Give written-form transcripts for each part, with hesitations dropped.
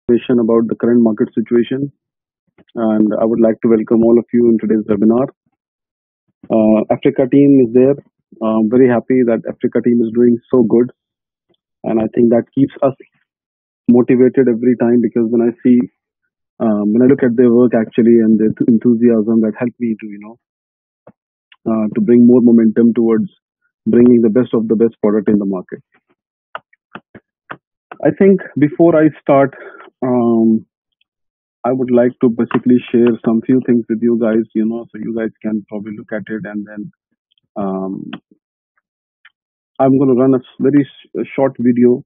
information about the current market situation, and I would like to welcome all of you in today's webinar. Africa team is there. I'm very happy that Africa team is doing so good, and I think that keeps us motivated every time because when I look at their work actually and their enthusiasm, that helped me to to bring more momentum towards bringing the best of the best product in the market. I think before I start, um, I would like to basically share some few things with you guys, so you guys can probably look at it, and then um, I'm going to run a short video,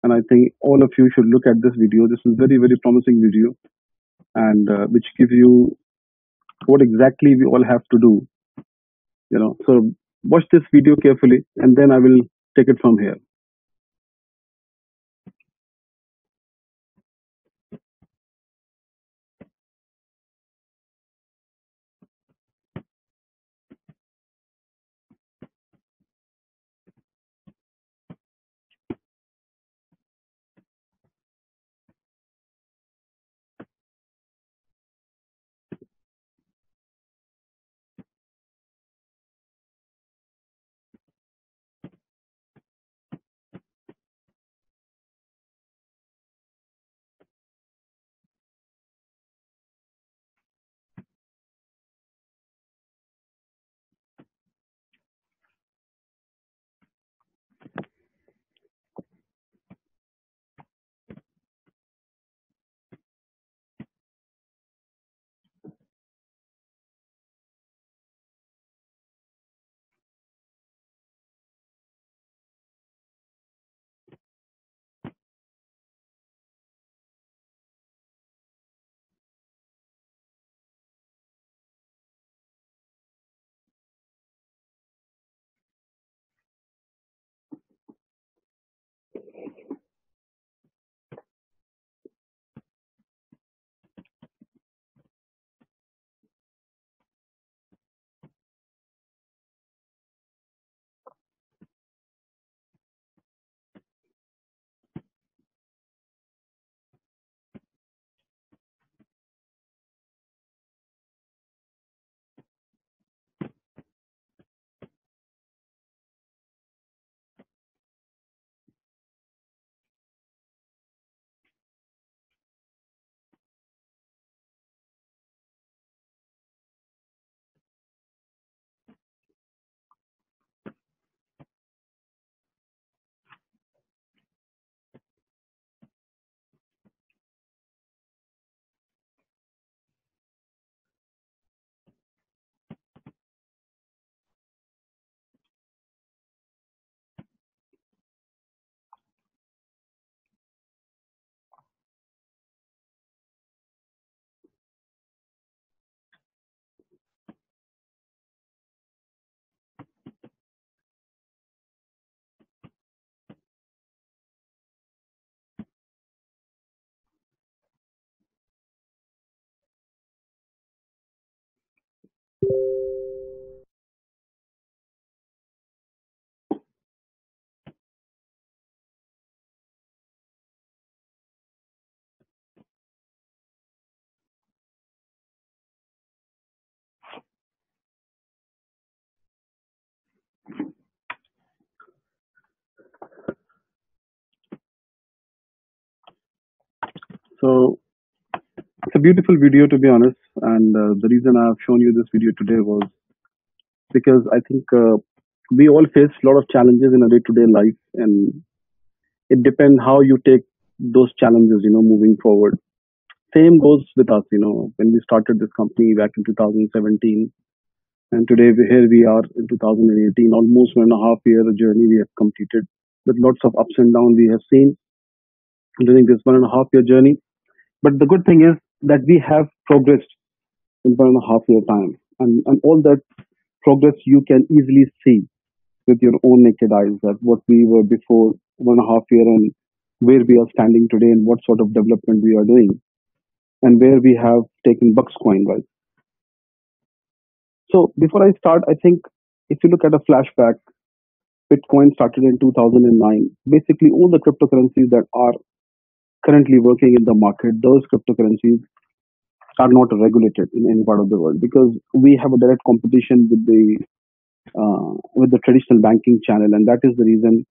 and I think all of you should look at this video. This is very very promising video, and which give you what exactly we all have to do. So watch this video carefully, and then I will take it from here. So it's a beautiful video, to be honest, and the reason I have shown you this video today was because I think we all face a lot of challenges in a day-to-day life, and it depends how you take those challenges, moving forward. Same goes with us, when we started this company back in 2017, and today here we are in 2018, almost 1.5 year journey we have completed with lots of ups and downs we have seen during this 1.5 year journey. But the good thing is that we have progressed in 1.5 year time, and all that progress you can easily see with your own naked eyes that what we were before 1.5 year and where we are standing today and what sort of development we are doing and where we have taken Buxcoin, right? So before I start, I think if you look at a flashback, Bitcoin started in 2009. Basically, all the cryptocurrencies that are currently working in the market, those cryptocurrencies are not regulated in any part of the world because we have a direct competition with the traditional banking channel, and that is the reason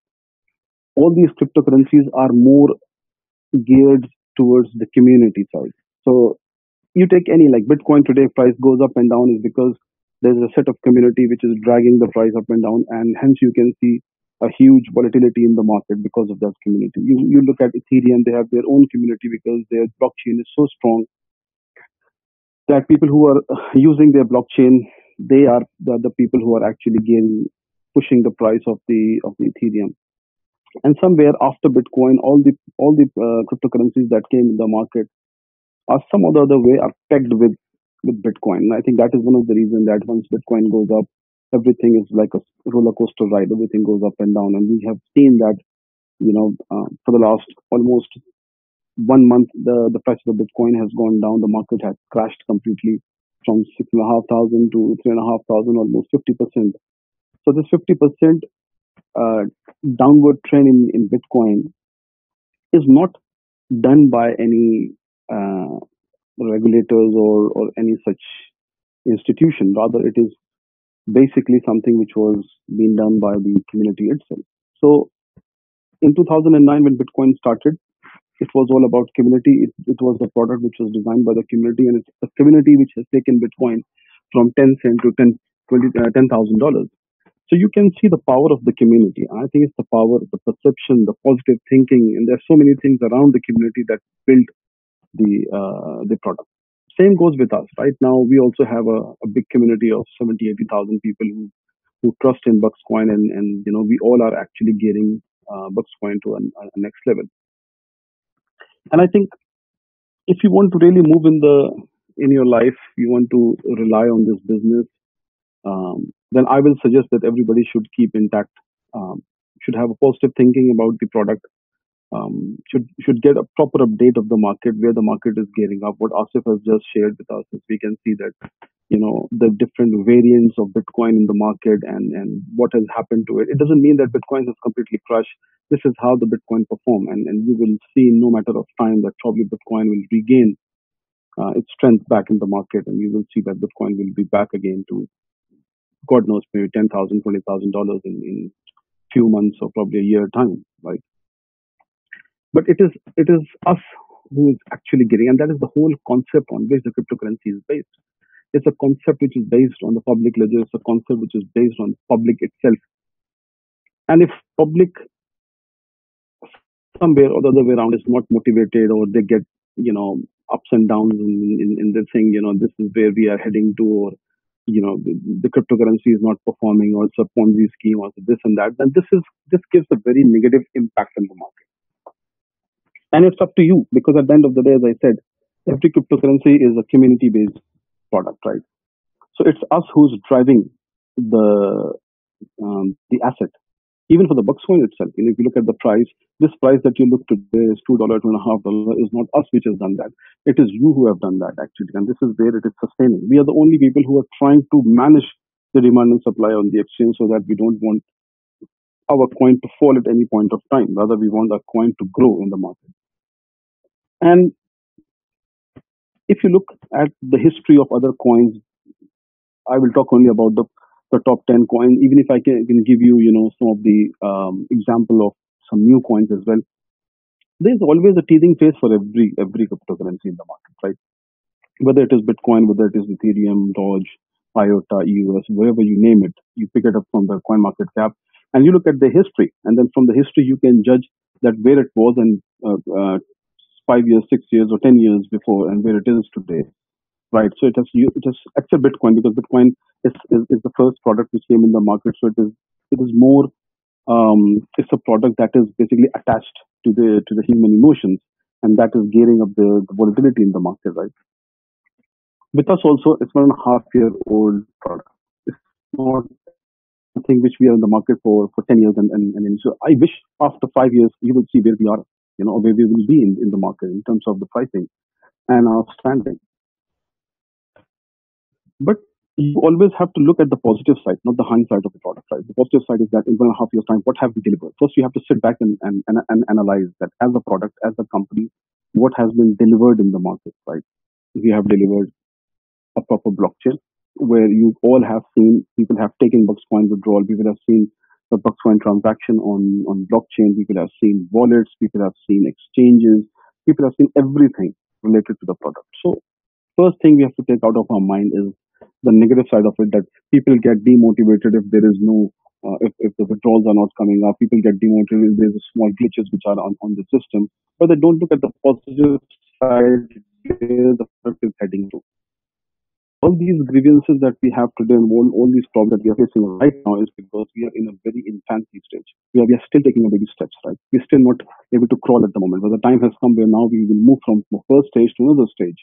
all these cryptocurrencies are more geared towards the community side. So you take any like Bitcoin today, price goes up and down is because there's a set of community which is dragging the price up and down, and hence you can see a huge volatility in the market because of that community. You look at Ethereum, they have their own community because their blockchain is so strong that people who are using their blockchain, they are the people who are actually getting pushing the price of the Ethereum. And somewhere after Bitcoin, all the cryptocurrencies that came in the market are some or the other way are pegged with Bitcoin. And I think that is one of the reasons that once Bitcoin goes up, everything is like a roller coaster ride. Everything goes up and down, and we have seen that for the last almost 1 month, the price of the Bitcoin has gone down. The market has crashed completely from 6,500 to 3,500, almost 50%. So this 50% uh, downward trend in Bitcoin is not done by any uh, regulators or any such institution. Rather, it is basically something which was being done by the community itself. So in 2009, when Bitcoin started, it was all about community. It was a product which was designed by the community, and it's the community which has taken Bitcoin from 10 cent to 10,000 dollars. So you can see the power of the community. I think it's the power, the perception, the positive thinking, and there's so many things around the community that build the product. Same goes with us. Right now, we also have a big community of 70, 80,000 people who trust in Buxcoin, and we all are actually getting Buxcoin to a next level. And I think if you want to really move in your life, you want to rely on this business, then I will suggest that everybody should keep intact, should have a positive thinking about the product, should get a proper update of the market, where the market is gearing up. What Asif has just shared with us is we can see that the different variants of Bitcoin in the market and what has happened to it. It doesn't mean that Bitcoin has completely crashed. This is how the Bitcoin perform, and you will see in no matter of time that probably Bitcoin will regain its strength back in the market, and you will see that Bitcoin will be back again to God knows maybe 10,000, $20,000 in few months or probably a year time, right? But it is us who is actually getting, and that is the whole concept on which the cryptocurrency is based. It's a concept which is based on the public ledger. It's a concept which is based on public itself. And if public somewhere or the other way around is not motivated, or they get ups and downs in this thing, this is where we are heading to, or the cryptocurrency is not performing, or it's a Ponzi scheme, or this and that, then this gives a very negative impact on the market. And it's up to you, because at the end of the day, as I said, every cryptocurrency is a community based product, right? So it's us who's driving the asset. Even for the Buxcoin itself, if you look at the price, this price that you look today is $2, $2.50 is not us which has done that. It is you who have done that actually, and this is where it is sustaining. We are the only people who are trying to manage the demand and supply on the exchange, so that we don't want our coin to fall at any point of time. Rather, we want our coin to grow in the market. And if you look at the history of other coins, I will talk only about the top 10 coins, even if I can give you, some of the example of some new coins as well. There's always a teething phase for every cryptocurrency in the market, right? Whether it is Bitcoin, whether it is Ethereum, Doge, IOTA, EUS, wherever you name it, you pick it up from the coin market cap, and you look at the history, and then from the history you can judge that where it was in 5 years, 6 years, or 10 years before, and where it is today. Right, so it has except Bitcoin, because Bitcoin is the first product which came in the market. So it is more it's a product that is basically attached to the human emotions, and that is gearing up the volatility in the market, right? With us also, it's 1.5 year old product. It's not something which we are in the market for 10 years, and so I wish after 5 years you will see where we are, or where we will be in the market in terms of the pricing and our standing. But you always have to look at the positive side, not the hindsight of the product, right? The positive side is that in 1.5 years' time, what have we delivered? First, you have to sit back and analyze that as a product, as a company, what has been delivered in the market, right? We have delivered a proper blockchain where you all have seen people have taken Buxcoin withdrawal, people have seen the Buxcoin transaction on blockchain, people have seen wallets, people have seen exchanges, people have seen everything related to the product. So first thing we have to take out of our mind is the negative side of it, that people get demotivated if there is no if the withdrawals are not coming up. People get demotivated if there's a small glitches which are on the system, but they don't look at the positive side where the product is heading to. All these grievances that we have today and all these problems that we are facing right now is because we are in a very infancy stage. We are still taking a baby steps, right? We're still not able to crawl at the moment, but the time has come where now we will move from the first stage to another stage.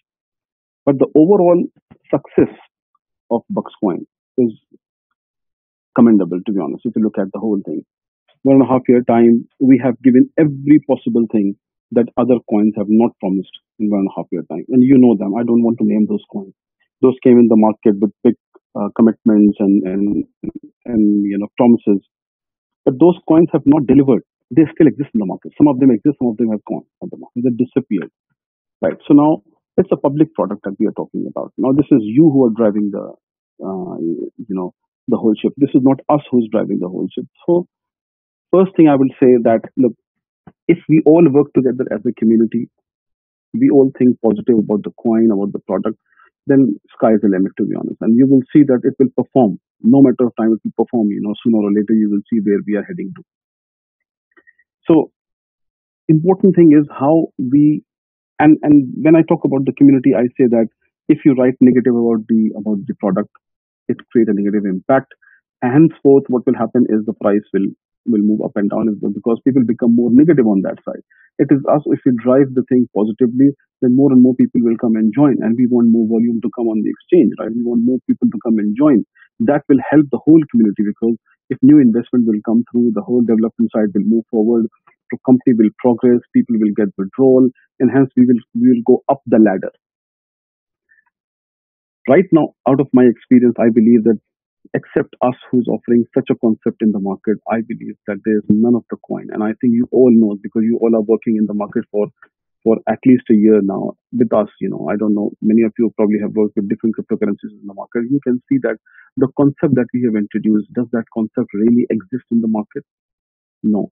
But the overall success of Buxcoin is commendable, to be honest, if you look at the whole thing. 1.5 year time, we have given every possible thing that other coins have not promised in 1.5 year time. And you know them. I don't want to name those coins. Those came in the market with big commitments and promises. But those coins have not delivered. They still exist in the market. Some of them exist, some of them have gone from the market. They disappeared. Right. So now it's a public product that we are talking about. Now this is you who are driving the whole ship. This is not us who's driving the whole ship. So first thing I will say that look, if we all work together as a community, we all think positive about the coin, about the product, then sky is the limit, to be honest. And you will see that it will perform. No matter of time, it will perform. Sooner or later, you will see where we are heading to. So important thing is how we and when I talk about the community, I say that if you write negative about the product, it create a negative impact. And henceforth, what will happen is the price will move up and down because people become more negative on that side. It is us, if we drive the thing positively, then more and more people will come and join, and we want more volume to come on the exchange, right? We want more people to come and join. That will help the whole community because if new investment will come through, the whole development side will move forward, the company will progress, people will get withdrawal, and hence we will go up the ladder. Right now, out of my experience, I believe that except us who's offering such a concept in the market, I believe that there's none of the coin. And I think you all know because you all are working in the market for at least a year now with us. I don't know, many of you probably have worked with different cryptocurrencies in the market. You can see that the concept that we have introduced, does that concept really exist in the market? No.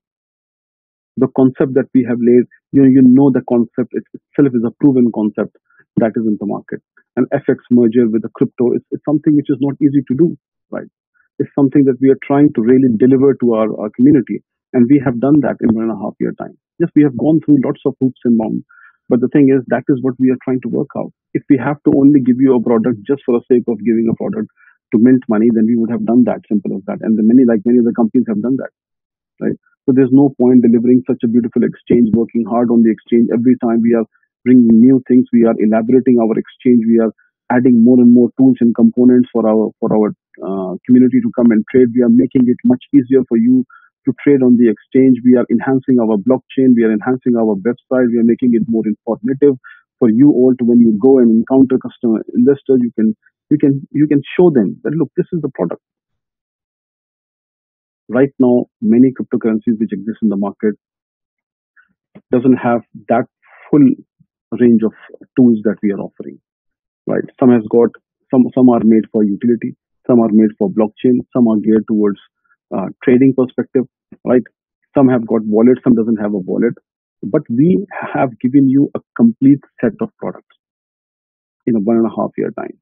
The concept that we have laid, the concept itself is a proven concept that is in the market. An FX merger with a crypto is something which is not easy to do, right? It's something that we are trying to really deliver to our community. And we have done that in 1.5 year time. Yes, we have gone through lots of hoops and bounds. But the thing is, that is what we are trying to work out. If we have to only give you a product just for the sake of giving a product to mint money, then we would have done that, simple as that. And many other companies have done that, right? So there's no point delivering such a beautiful exchange, working hard on the exchange. Every time we are bringing new things, we are elaborating our exchange, we are adding more and more tools and components for our community to come and trade. We are making it much easier for you to trade on the exchange. We are enhancing our blockchain. We are enhancing our website. We are making it more informative for you all to when you go and encounter customer investors, you can show them that look, this is the product. Right now, many cryptocurrencies which exist in the market doesn't have that full range of tools that we are offering. Right? Some are made for utility, some are made for blockchain, some are geared towards trading perspective. Right? Some have got wallet, some doesn't have a wallet. But we have given you a complete set of products in a 1.5 year time.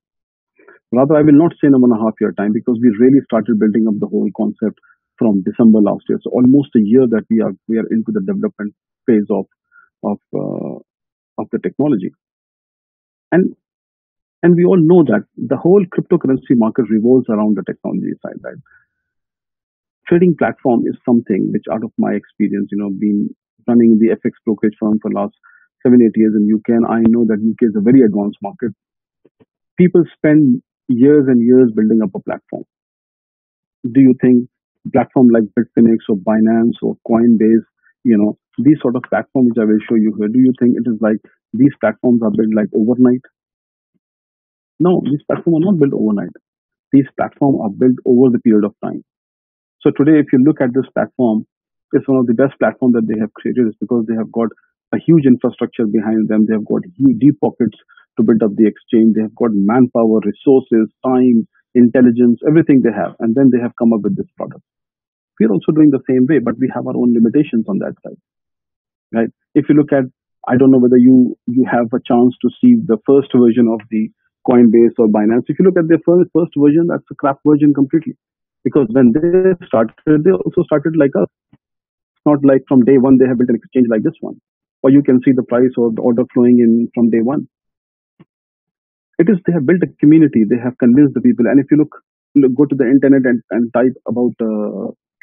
Rather, I will not say in a 1.5 year time because we really started building up the whole concept from December last year. So almost a year that we are into the development phase of the technology. And we all know that the whole cryptocurrency market revolves around the technology side, right? Trading platform is something which, out of my experience, been running the FX brokerage firm for last 7-8 years in UK, and I know that UK is a very advanced market. People spend years and years building up a platform. Do you think platform like Bitfinex or Binance or Coinbase, these sort of platforms which I will show you here, do you think it is like these platforms are built like overnight? No, these platforms are not built overnight. These platforms are built over the period of time. So today, if you look at this platform, it's one of the best platforms that they have created. Is because they have got a huge infrastructure behind them. They have got huge deep pockets to build up the exchange. They have got manpower, resources, time, intelligence, everything they have, and then they have come up with this product. We're also doing the same way, but we have our own limitations on that side, right? If you look at, I don't know whether you have a chance to see the first version of the Coinbase or Binance. If you look at their first version, that's a crap version completely. Because when they started, they also started like us. It's not like from day one they have built an exchange like this one, or you can see the price or the order flowing in from day one. It is they have built a community. They have convinced the people. And if you go to the internet and type about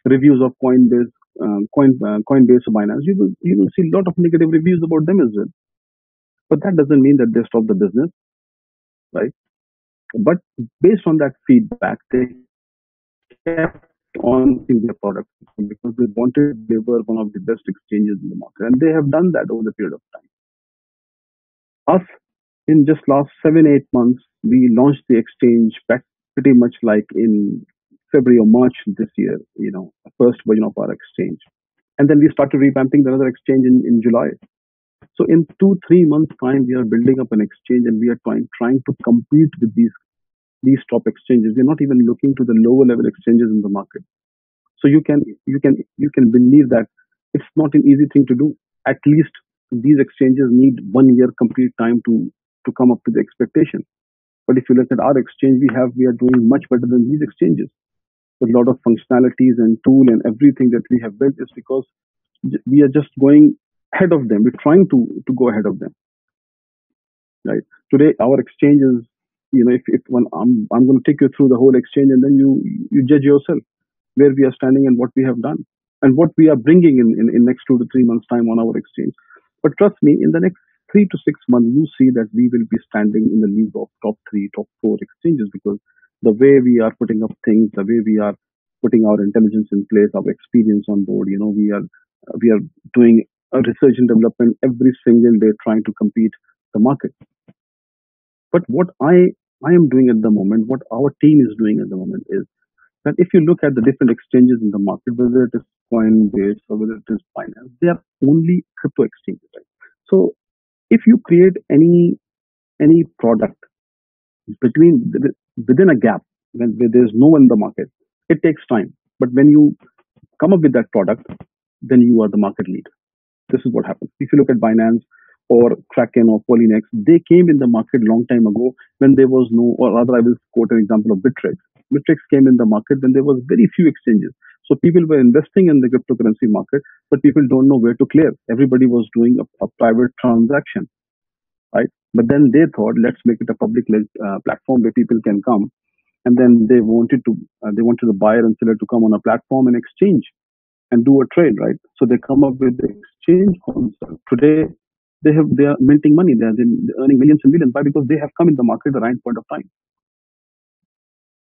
reviews of Coinbase or Binance, you will see a lot of negative reviews about them as well. But that doesn't mean that they stop the business, right? But based on that feedback, they kept on in their product because they wanted they were one of the best exchanges in the market, and they have done that over the period of time. Us, in just last 7 8 months, we launched the exchange back pretty much like in February or March this year. First version of our exchange, and then we started revamping another exchange in July. So in 2 3 months time, we are building up an exchange, and we are trying to compete with these top exchanges. We're not even looking to the lower level exchanges in the market. So you can believe that it's not an easy thing to do. At least these exchanges need 1 year complete time to come up to the expectation. But if you look at our exchange, we are doing much better than these exchanges. With a lot of functionalities and tool and everything that we have built is because we are just going ahead of them. We're trying to go ahead of them, right? Today, our exchange is, if one, I'm going to take you through the whole exchange, and then you judge yourself where we are standing and what we have done and what we are bringing in next 2 to 3 months time on our exchange. But trust me, in the next 3 to 6 months, you see that we will be standing in the league of top three, top four exchanges, because the way we are putting up things, the way we are putting our intelligence in place, our experience on board, we are doing a research and development every single day, trying to compete the market. But what I am doing at the moment, what our team is doing at the moment is that if you look at the different exchanges in the market, whether it is Coinbase or whether it is Binance, they are only crypto exchanges, right? So if you create any product within a gap where there's no one in the market, it takes time. But when you come up with that product, then you are the market leader. This is what happens. If you look at Binance or Kraken or Polynex, they came in the market long time ago when there was no, or rather, I will quote an example of Bittrex. Bittrex came in the market when there was very few exchanges. So people were investing in the cryptocurrency market, but people don't know where to clear. Everybody was doing a private transaction, right? But then they thought, let's make it a public platform where people can come, and then they wanted the buyer and seller to come on a platform and exchange and do a trade, right? So they come up with the exchange concept. Today, they are minting money. They're earning millions and millions. Why? Because they have come in the market at the right point of time.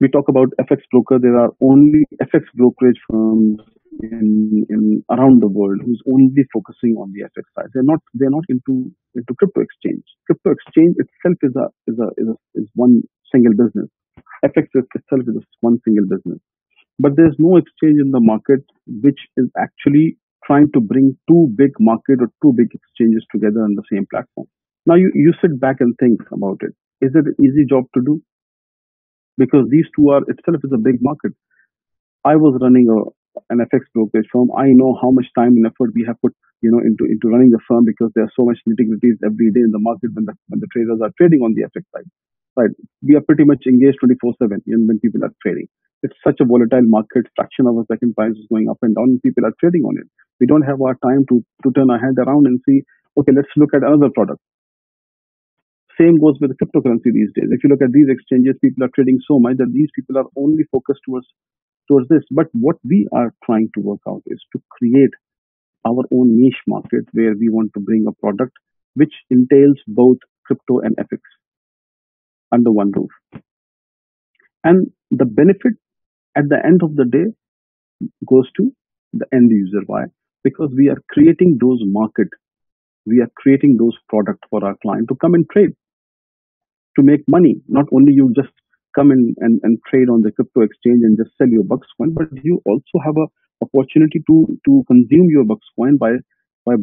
We talk about FX broker. There are only FX brokerage firms in around the world who's only focusing on the FX side. They're not into crypto exchange. Crypto exchange itself is one single business. FX itself is one single business. But there's no exchange in the market which is actually trying to bring two big market or two big exchanges together on the same platform. Now you sit back and think about it. Is it an easy job to do? Because these two are itself is a big market. I was running an FX brokerage firm. I know how much time and effort we have put into running the firm, because there are so much nitty-gritties every day in the market when the traders are trading on the FX side. Right. We are pretty much engaged 24/7 when people are trading. It's such a volatile market. Fraction of a second price is going up and down, and people are trading on it. We don't have our time to turn our head around and see, okay, let's look at another product. Same goes with cryptocurrency these days. If you look at these exchanges, people are trading so much that these people are only focused towards this. But what we are trying to work out is to create our own niche market where we want to bring a product which entails both crypto and FX under one roof. And the benefit at the end of the day goes to the end user. Why? Because we are creating those market, we are creating those products for our client to come and trade, to make money. Not only you just come in and trade on the crypto exchange and just sell your bucks coin, but you also have a opportunity to consume your bucks coin by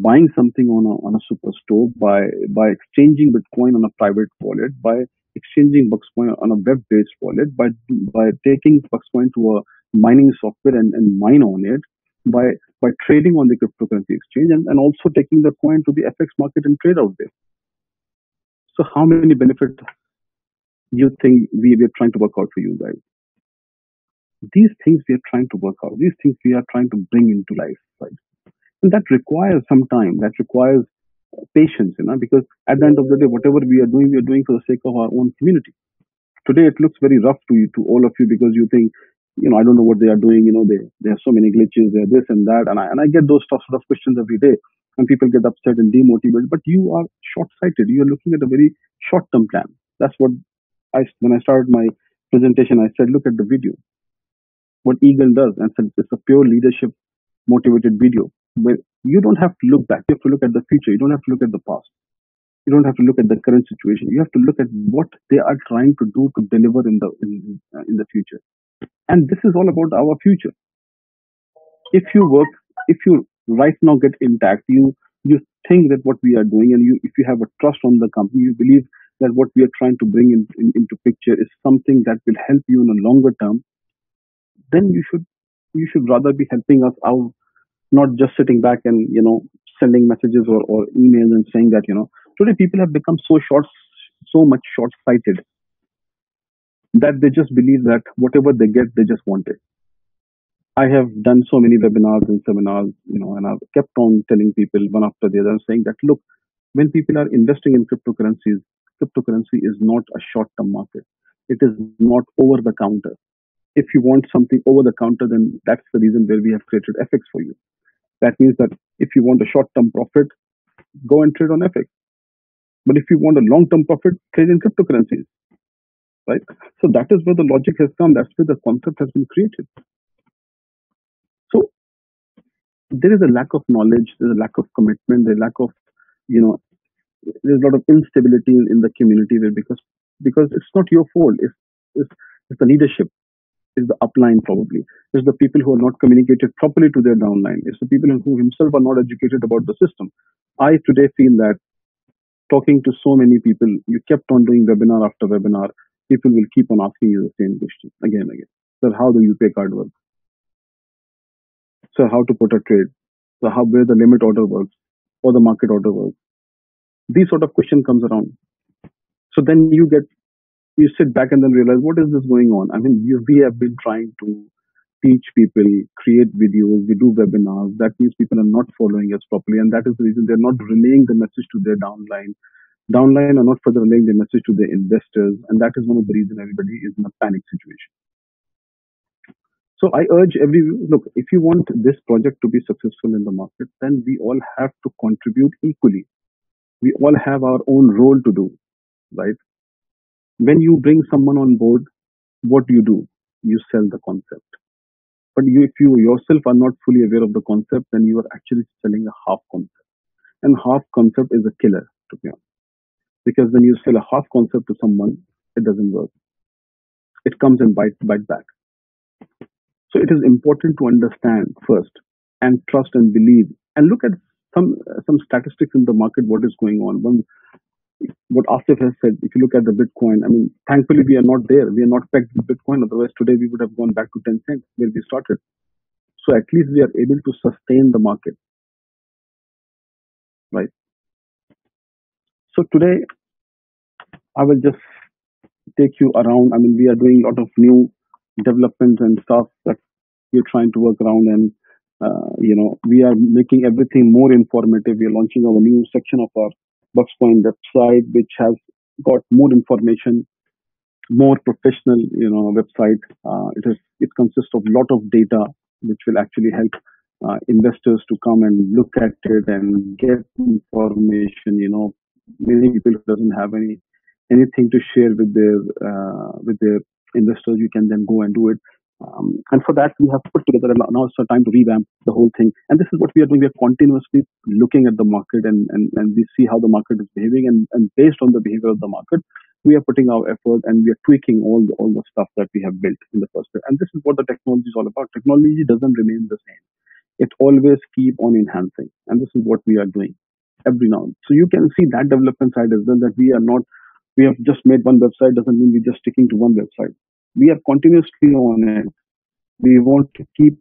buying something on a superstore, by exchanging Bitcoin on a private wallet, by exchanging bucks coin on a web-based wallet, by taking bucks coin to a mining software and mine on it, by trading on the cryptocurrency exchange, and also taking the coin to the FX market and trade out there. So how many benefits you think we're trying to work out for you guys? These things we are trying to work out. These things we are trying to bring into life, right? And that requires some time. That requires patience, because at the end of the day, whatever we are doing for the sake of our own community. Today, it looks very rough to you, to all of you, because you think, I don't know what they are doing. They have so many glitches, they're this and that, and I get those sort of questions every day, and people get upset and demotivated. But you are short-sighted. You are looking at a very short-term plan. That's what when I started my presentation, I said, look at the video. What Eagle does, and said it's a pure leadership motivated video where you don't have to look back. You have to look at the future. You don't have to look at the past. You don't have to look at the current situation. You have to look at what they are trying to do to deliver in the future. And this is all about our future. If you right now get intact, you think that what we are doing, and if you have a trust on the company, you believe that what we are trying to bring into picture is something that will help you in a longer term, then you should rather be helping us out, not just sitting back and sending messages or emails and saying that today people have become so much short-sighted that they just believe that whatever they get, they just want it. I have done so many webinars and seminars, and I've kept on telling people one after the other, saying that look, when people are investing in cryptocurrencies, cryptocurrency is not a short-term market. It is not over the counter. If you want something over the counter, then that's the reason where we have created FX for you. That means that if you want a short-term profit, go and trade on FX. But if you want a long-term profit, trade in cryptocurrencies, right? So that is where the logic has come. That's where the concept has been created. So there is a lack of knowledge, there's a lack of commitment, there's a lack of, there's a lot of instability in the community there because it's not your fault. It's the leadership. Is the upline probably. It's the people who are not communicated properly to their downline. It's the people who himself are not educated about the system. I today feel that talking to so many people, you kept on doing webinar after webinar, people will keep on asking you the same question again and again. So how the UpayCard works? So how to put a trade? So where the limit order works or the market order works? These sort of question comes around. So then you sit back and then realize, what is this going on? I mean, we have been trying to teach people, create videos, we do webinars. That means people are not following us properly, and that is the reason they're not relaying the message to their downline. Downline are not further relaying the message to their investors, and that is one of the reasons everybody is in a panic situation. So I urge look, if you want this project to be successful in the market, then we all have to contribute equally. We all have our own role to do, right? When you bring someone on board, what do? You sell the concept. But if you yourself are not fully aware of the concept, then you are actually selling a half concept. And half concept is a killer, to be honest. Because when you sell a half concept to someone, it doesn't work. It comes and bite back. So it is important to understand first and trust and believe and look at some statistics in the market, what is going on. What Asif has said, if you look at the Bitcoin, I mean, thankfully we are not there. We are not pegged with Bitcoin. Otherwise, today we would have gone back to 10 cents where we started. So at least we are able to sustain the market, right? So today, I will just take you around. I mean, we are doing a lot of new developments and stuff that we're trying to work around, and we are making everything more informative. We are launching our new section of our Buxcoin website, which has got more information, more professional, website. It consists of a lot of data, which will actually help investors to come and look at it and get information. Many people doesn't have anything to share with their investors. You can then go and do it. And for that, we have put together, now it's time to revamp the whole thing. And this is what we are doing. We are continuously looking at the market and we see how the market is behaving. And based on the behavior of the market, We are putting our effort and we are tweaking all the stuff that we have built in the first place. And this is what the technology is all about. Technology doesn't remain the same. It always keep on enhancing. And this is what we are doing every now. So you can see that development side as well, that we have just made one website doesn't mean we're just sticking to one website. We are continuously on it. We want to keep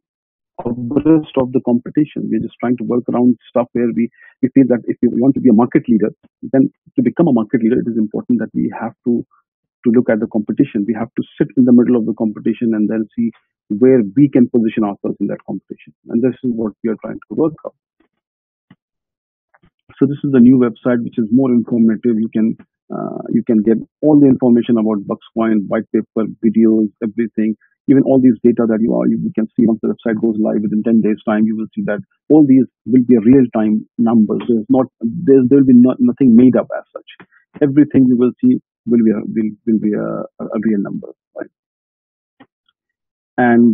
abreast of the competition. We're just trying to work around stuff where we feel that if we want to be a market leader, then to become a market leader, it is important that we have to look at the competition. We have to sit in the middle of the competition and then see where we can position ourselves in that competition. And this is what we are trying to work out. So this is the new website, which is more informative. You can get all the information about Buxcoin, white paper, videos, everything. Even all these data that you can see once the website goes live within 10 days time, you will see that all these will be real time numbers. There will be nothing made up as such. Everything you will see will be a real number, right? And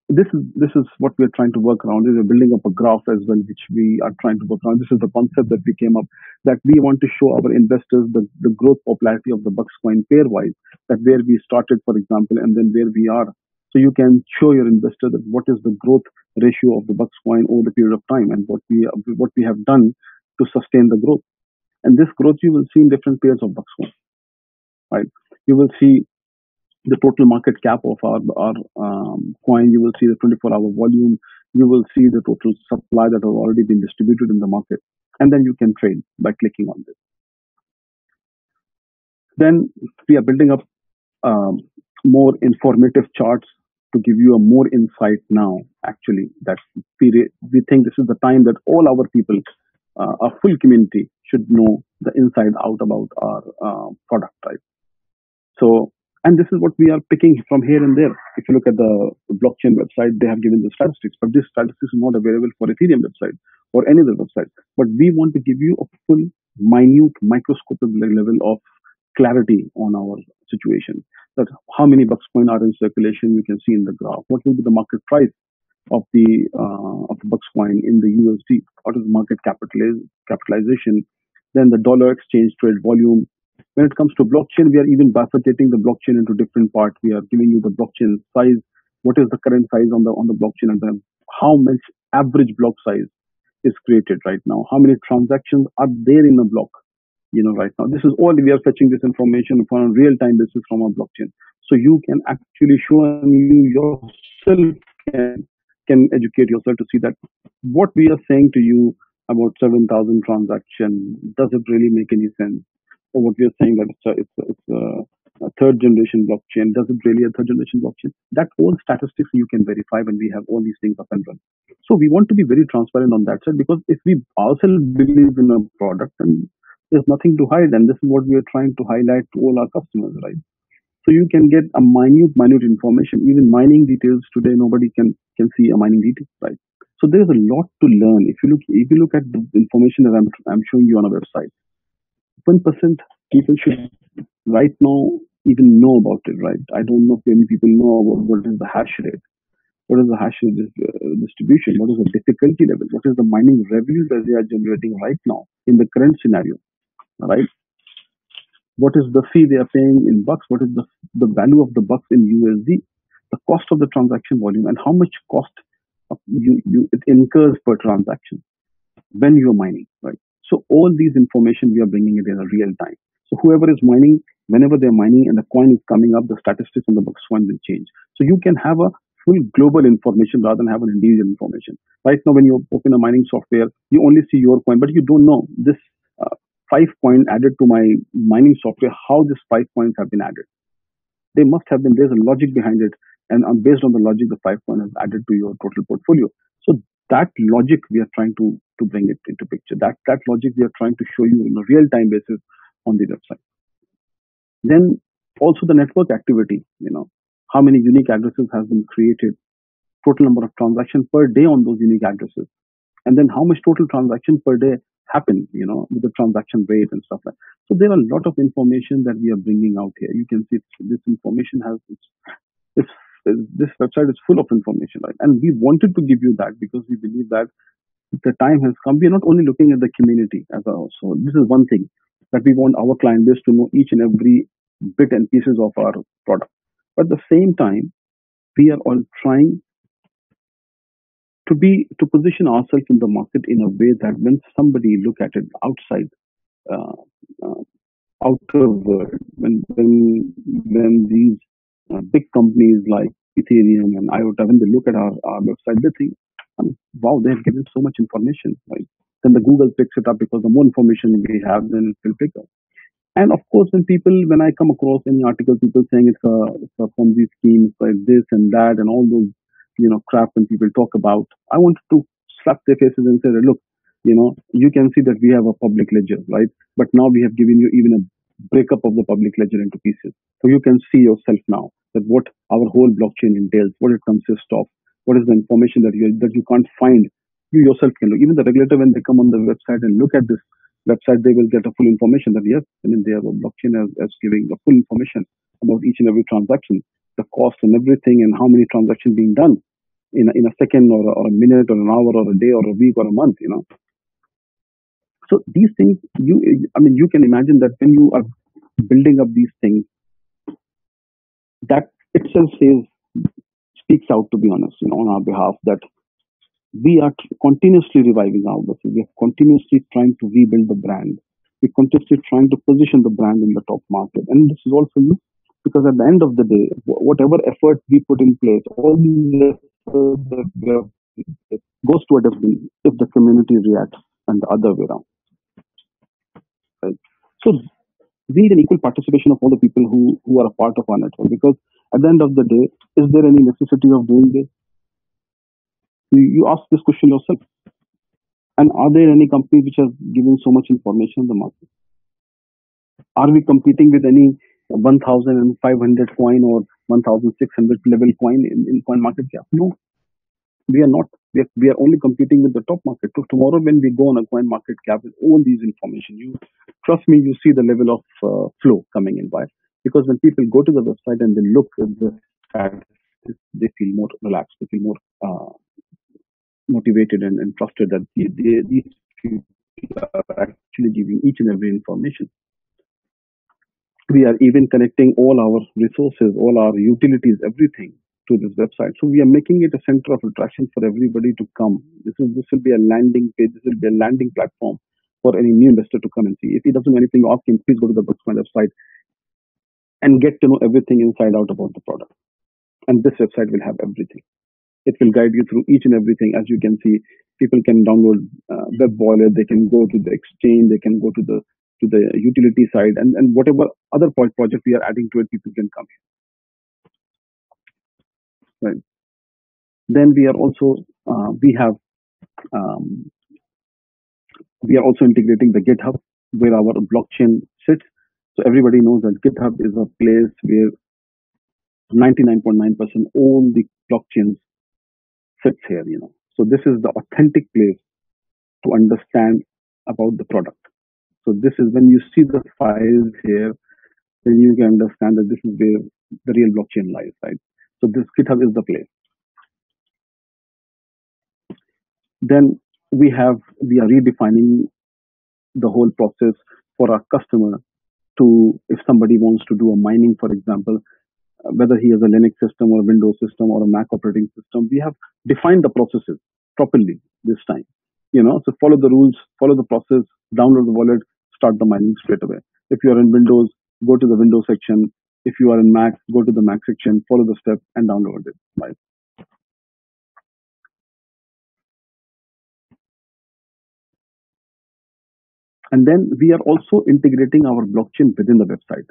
this is what we are trying to work around. We're building up a graph as well, which we are trying to work around. This is the concept that we came up, that we want to show our investors the growth popularity of the Buxcoin pairwise, that where we started, for example, and then where we are. So you can show your investor that what is the growth ratio of the Buxcoin over the period of time, and what we have done to sustain the growth. And this growth you will see in different pairs of Buxcoin, right? You will see the total market cap of our coin. You will see the 24-hour volume. You will see the total supply that have already been distributed in the market. And then you can trade by clicking on this. Then we are building up more informative charts to give you a more insight now, actually, that we think this is the time that all our people, our full community, should know the inside out about our product type. So, and this is what we are picking from here and there. If you look at the blockchain website, they have given the statistics, but this statistics is not available for Ethereum website or any other website. But we want to give you a full, minute, microscopic level of clarity on our situation. That how many Buxcoin are in circulation, you can see in the graph. What will be the market price of the Buxcoin in the USD? What is the market capitalization? Then the dollar exchange trade volume. When it comes to blockchain, we are even bifurcating the blockchain into different parts. We are giving you the blockchain size. What is the current size on the blockchain, and then how much average block size is created right now? How many transactions are there in a block? Right now, this is all we are fetching this information on a real-time basis from our blockchain. So you can actually show, and you yourself can educate yourself to see that what we are saying to you about 7,000 transactions, does it really make any sense? Or what we are saying that it's a third generation blockchain, does it really a third generation blockchain? That all statistics you can verify when we have all these things up and running. So we want to be very transparent on that side, because if we ourselves believe in a product, and there's nothing to hide, and this is what we are trying to highlight to all our customers, right? So you can get a minute information. Even mining details today, nobody can see a mining detail, right? So there's a lot to learn. If you look at the information that I'm showing you on a website, 1% people should right now even know about it, right? I don't know if many people know about what is the hash rate, what is the hash rate distribution, what is the difficulty level, what is the mining revenue that they are generating right now in the current scenario, right? What is the fee they are paying in bucks? What is the value of the bucks in USD? The cost of the transaction volume, and how much cost it incurs per transaction when you're mining, right? So all these information we are bringing it in a real time. So whoever is mining, whenever they're mining and the coin is coming up, the statistics on the Buxcoin will change. So you can have a full global information rather than have an individual information. Right now, when you open a mining software, you only see your coin, but you don't know this 5 coin added to my mining software, how these 5 coins have been added. They must have been, there's a logic behind it. And based on the logic, the 5 coin is added to your total portfolio. So that logic we are trying to bring it into picture. That logic we are trying to show you on a real-time basis on the website. Then also the network activity, how many unique addresses has been created, total number of transactions per day on those unique addresses, and then how much total transaction per day happen, with the transaction rate and stuff like that. So there are a lot of information that we are bringing out here. You can see this information has this website is full of information, right? And we wanted to give you that because we believe that the time has come. We are not only looking at the community as a, so this is one thing. that we want our client base to know each and every bit and pieces of our product. But at the same time, we are all trying to position ourselves in the market in a way that when somebody look at it outside, uh, uh, outer world, when these big companies like Ethereum and IOTA, when they look at our website, they think, wow, they have given so much information, right? Then the Google picks it up because the more information we have, then it will pick up. And of course, when I come across any article, people saying it's a Ponzi scheme, like this and that, and all those, crap when people talk about, I wanted to slap their faces and say, look, you can see that we have a public ledger, right? But now we have given you even a breakup of the public ledger into pieces. So you can see yourself now that what our whole blockchain entails, what it consists of, what is the information that you can't find. You yourself can look. Even the regulator, when they come on the website and look at this website, they will get a full information that yes, I mean they have a blockchain as giving the full information about each and every transaction, the cost and everything, and how many transactions being done in a second or a minute or an hour or a day or a week or a month. So these things, I mean, you can imagine that when you are building up these things, that itself speaks out, to be honest, on our behalf, that we are continuously reviving our business. We are continuously trying to rebuild the brand. We're continuously trying to position the brand in the top market. And this is all for you because at the end of the day, whatever effort we put in place, all the effort that we have, it goes to a dustbin if the community reacts and the other way around. Right? So we need an equal participation of all the people who are a part of our network because at the end of the day, is there any necessity of doing this? You ask this question yourself. And are there any companies which are giving so much information in the market? Are we competing with any 1,500 coin or 1,600 level coin in coin market cap? No, we are not. We are only competing with the top market. So tomorrow when we go on a coin market cap with all these information, you trust me, you see the level of flow coming in by. Because when people go to the website and they look at the stats, they feel more relaxed, they feel more motivated and trusted that these people are actually giving each and every information. We are even connecting all our resources, all our utilities, everything to this website. So we are making it a center of attraction for everybody to come. This will be a landing page. This will be a landing platform for any new investor to come and see. If he doesn't know anything, ask him, please go to the Buxcoin website and get to know everything inside out about the product. And this website will have everything. It will guide you through each and everything. As you can see, people can download web wallet, they can go to the exchange, they can go to the utility side, and whatever other project we are adding to it, people can come here. Right. Then we are also we are also integrating the GitHub where our blockchain sits. So everybody knows that GitHub is a place where 99.9% all the blockchains sits here. So this is the authentic place to understand about the product. So this is when you see the files here, then you can understand that this is where the real blockchain lies, right? So this GitHub is the place. Then we are redefining the whole process for our customer to, if somebody wants to do a mining, for example, whether he has a Linux system or a Windows system or a Mac operating system, we have defined the processes properly this time. So follow the rules, follow the process, download the wallet, start the mining straight away. If you are in Windows, go to the Windows section. If you are in Mac, go to the Mac section, follow the steps and download it. Right. And then we are also integrating our blockchain within the website.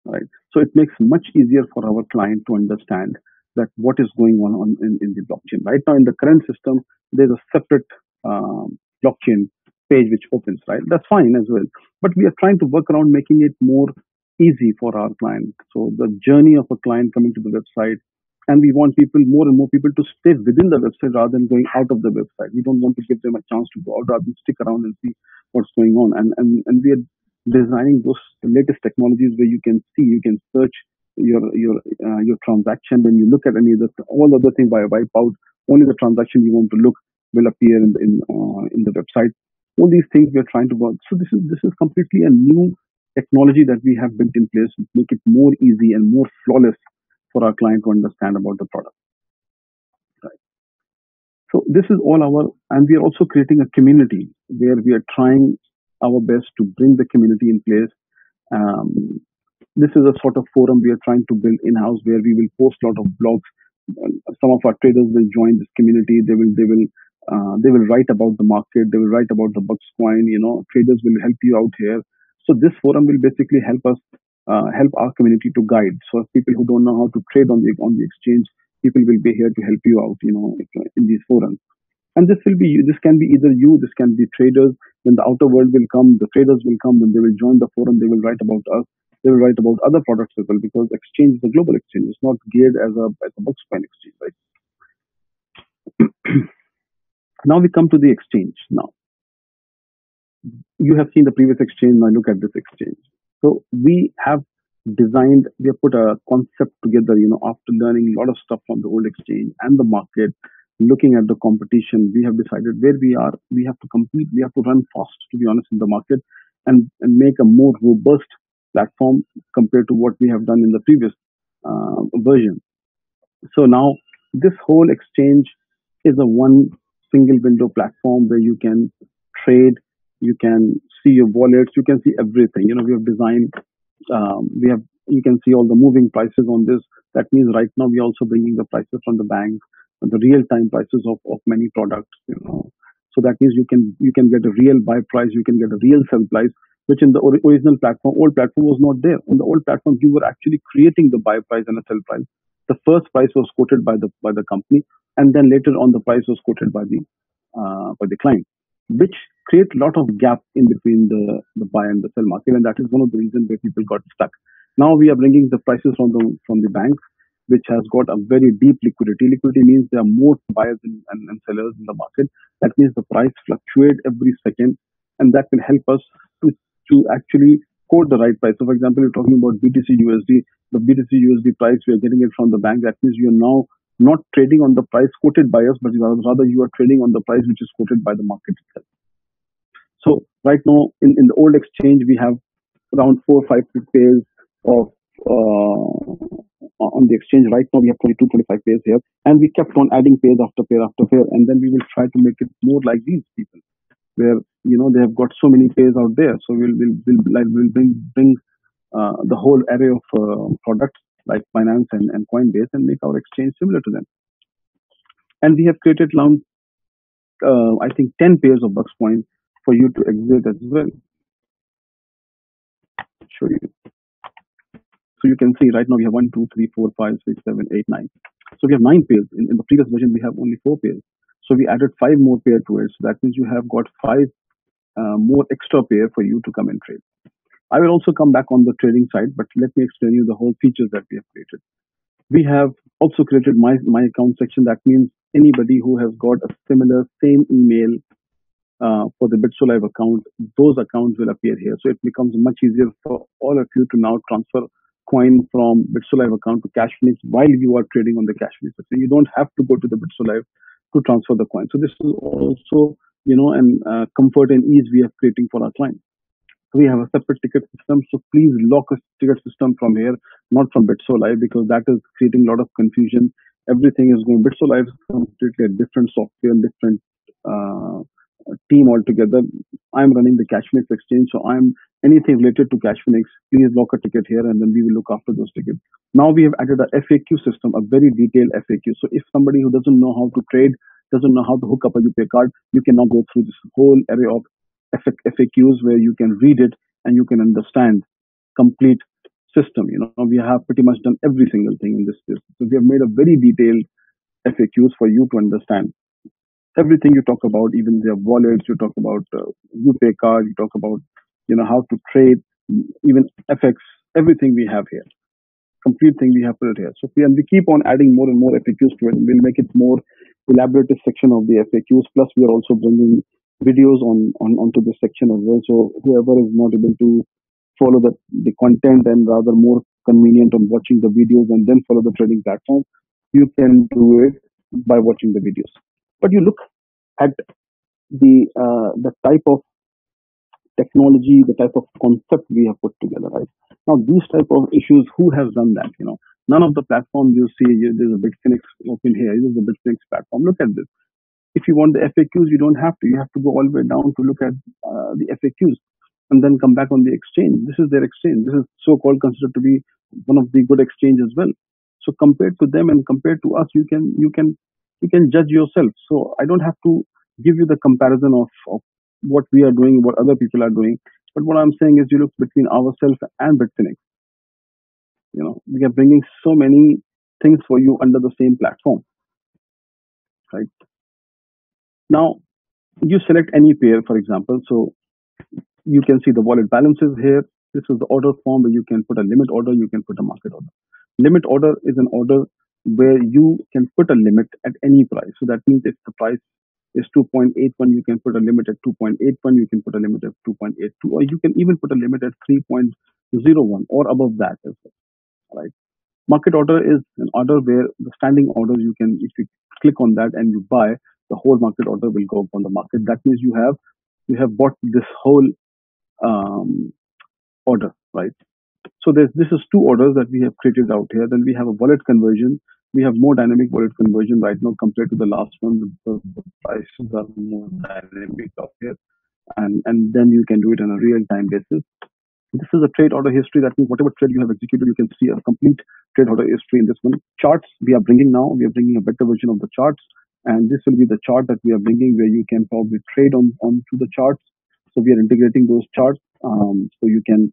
Right. So it makes much easier for our client to understand that what is going on in the blockchain. Right now in the current system, there's a separate blockchain page which opens, right? That's fine as well. But we are trying to work around making it more easy for our client. So the journey of a client coming to the website, and we want more and more people to stay within the website rather than going out of the website. We don't want to give them a chance to go out, rather than stick around and see what's going on. And we are designing those latest technologies where you can search your transaction. When you look at any of all other things by wipe out, only the transaction you want to look will appear in the website. All these things we are trying to work. So this is completely a new technology that we have built in place to make it more easy and more flawless for our client to understand about the product. Right? So this is all our, and we are also creating a community where we are trying our best to bring the community in place. Um, this is a sort of forum we are trying to build in-house where we will post a lot of blogs. Some of our traders will join this community. They will write about the market. They will write about the Buxcoin. Traders will help you out here. So this forum will basically help us, help our community to guide. So people who don't know how to trade on the exchange, people will be here to help you out. In these forums. And this can be either you, this can be traders. When the outer world will come, the traders will come, when they will join the forum, they will write about us. They will write about other products as well, because exchange is a global exchange. It's not geared as a box coin exchange, right? Now we come to the exchange. Now you have seen the previous exchange. Now look at this exchange. So we have put a concept together, after learning a lot of stuff from the old exchange and the market, looking at the competition. We have decided where we are. We have to compete. We have to run fast, to be honest, in the market, and make a more robust platform compared to what we have done in the previous version. So now this whole exchange is a one single window platform where you can trade, you can see your wallets, you can see everything. We have designed, we have you can see all the moving prices on this. That means right now we are also bringing the prices from the bank, the real time prices of many products. So that means you can get a real buy price, you can get a real sell price, which in the original platform, old platform was not there. On the old platform, you were actually creating the buy price and a sell price. The first price was quoted by the company, and then later on the price was quoted by the client, which create a lot of gap in between the buy and the sell market, and that is one of the reasons where people got stuck. Now we are bringing the prices from the banks, which has got a very deep liquidity. Liquidity means there are more buyers and sellers in the market. That means the price fluctuate every second, and that will help us to actually quote the right price. So, for example, you're talking about BTC USD. The BTC USD price, we are getting it from the bank. That means you are now not trading on the price quoted by us, but rather you are trading on the price which is quoted by the market itself. So right now in the old exchange, we have around 4 or 5 pairs of on the exchange. Right now we have 22, 25 pairs here, and we kept on adding pairs after pair after pair, and then we will try to make it more like these people, where they have got so many pairs out there. So we'll bring the whole array of products like Binance and Coinbase, and make our exchange similar to them. And we have created around I think 10 pairs of Buxcoin for you to exit as well. Show you. So you can see right now we have 1, 2, 3, 4, 5, 6, 7, 8, 9. So we have 9 pairs. In the previous version, we have only 4 pairs. So we added 5 more pairs to it. So that means you have got 5 more extra pair for you to come and trade. I will also come back on the trading side, but let me explain you the whole features that we have created. We have also created my account section. That means anybody who has got a same email for the BitSolive account, those accounts will appear here. So it becomes much easier for all of you to now transfer coin from BitSolive account to Cashflix while you are trading on the Cashflix. So you don't have to go to the BitSolive to transfer the coin. So this is also, and comfort and ease we are creating for our clients. We have a separate ticket system, so please lock a ticket system from here, not from BitSolive, because that is creating a lot of confusion. Everything is going. BitSolive is completely a different software, different team altogether. I'm running the Cashflix exchange, so I'm anything related to Cashflix. Please lock a ticket here, and then we will look after those tickets. Now we have added a FAQ system, a very detailed FAQ. So if somebody who doesn't know how to trade, doesn't know how to hook up a UpayCard, you can now go through this whole array of FAQs where you can read it and you can understand complete system. We have pretty much done every single thing in this. So we have made a very detailed FAQs for you to understand everything you talk about, even their wallets. You talk about UpayCard. You talk about how to trade, even FX. Everything we have here, complete thing we have put it here. So we keep on adding more and more FAQs to it. We'll make it more elaborative section of the FAQs. Plus, we are also bringing videos onto this section as well. So whoever is not able to follow the content and rather more convenient on watching the videos and then follow the trading platform, you can do it by watching the videos. But you look at the type of technology, the type of concept we have put together, right? Now, these type of issues, who has done that? None of the platforms you see. There's a Bitfinex open here. This is the Bitfinex platform. Look at this. If you want the FAQs, you don't have to. You have to go all the way down to look at the FAQs and then come back on the exchange. This is their exchange. This is so-called considered to be one of the good exchange as well. So compared to them and compared to us, you can judge yourself. So I don't have to give you the comparison of what we are doing, what other people are doing. But what I'm saying is, you look between ourselves and Bitfinex. We are bringing so many things for you under the same platform, right? Now, you select any pair, for example. So you can see the wallet balances here. This is the order form where you can put a limit order, you can put a market order. Limit order is an order where you can put a limit at any price. So that means if the price is 2.81, you can put a limit at 2.81, you can put a limit at 2.82, or you can even put a limit at 3.01 or above that as well, right? Market order is an order where the standing orders, if you click on that and you buy, the whole market order will go up on the market. That means you have bought this whole um, order, right? So this is two orders that we have created out here. Then we have a wallet conversion. We have more dynamic wallet conversion right now compared to the last one. The prices are more dynamic out here, and then you can do it on a real time basis. This is a trade order history. That means whatever trade you have executed, you can see a complete trade order history in this one. Charts we are bringing now. We are bringing a better version of the charts, and this will be the chart that we are bringing where you can probably trade onto the charts. So we are integrating those charts, so you can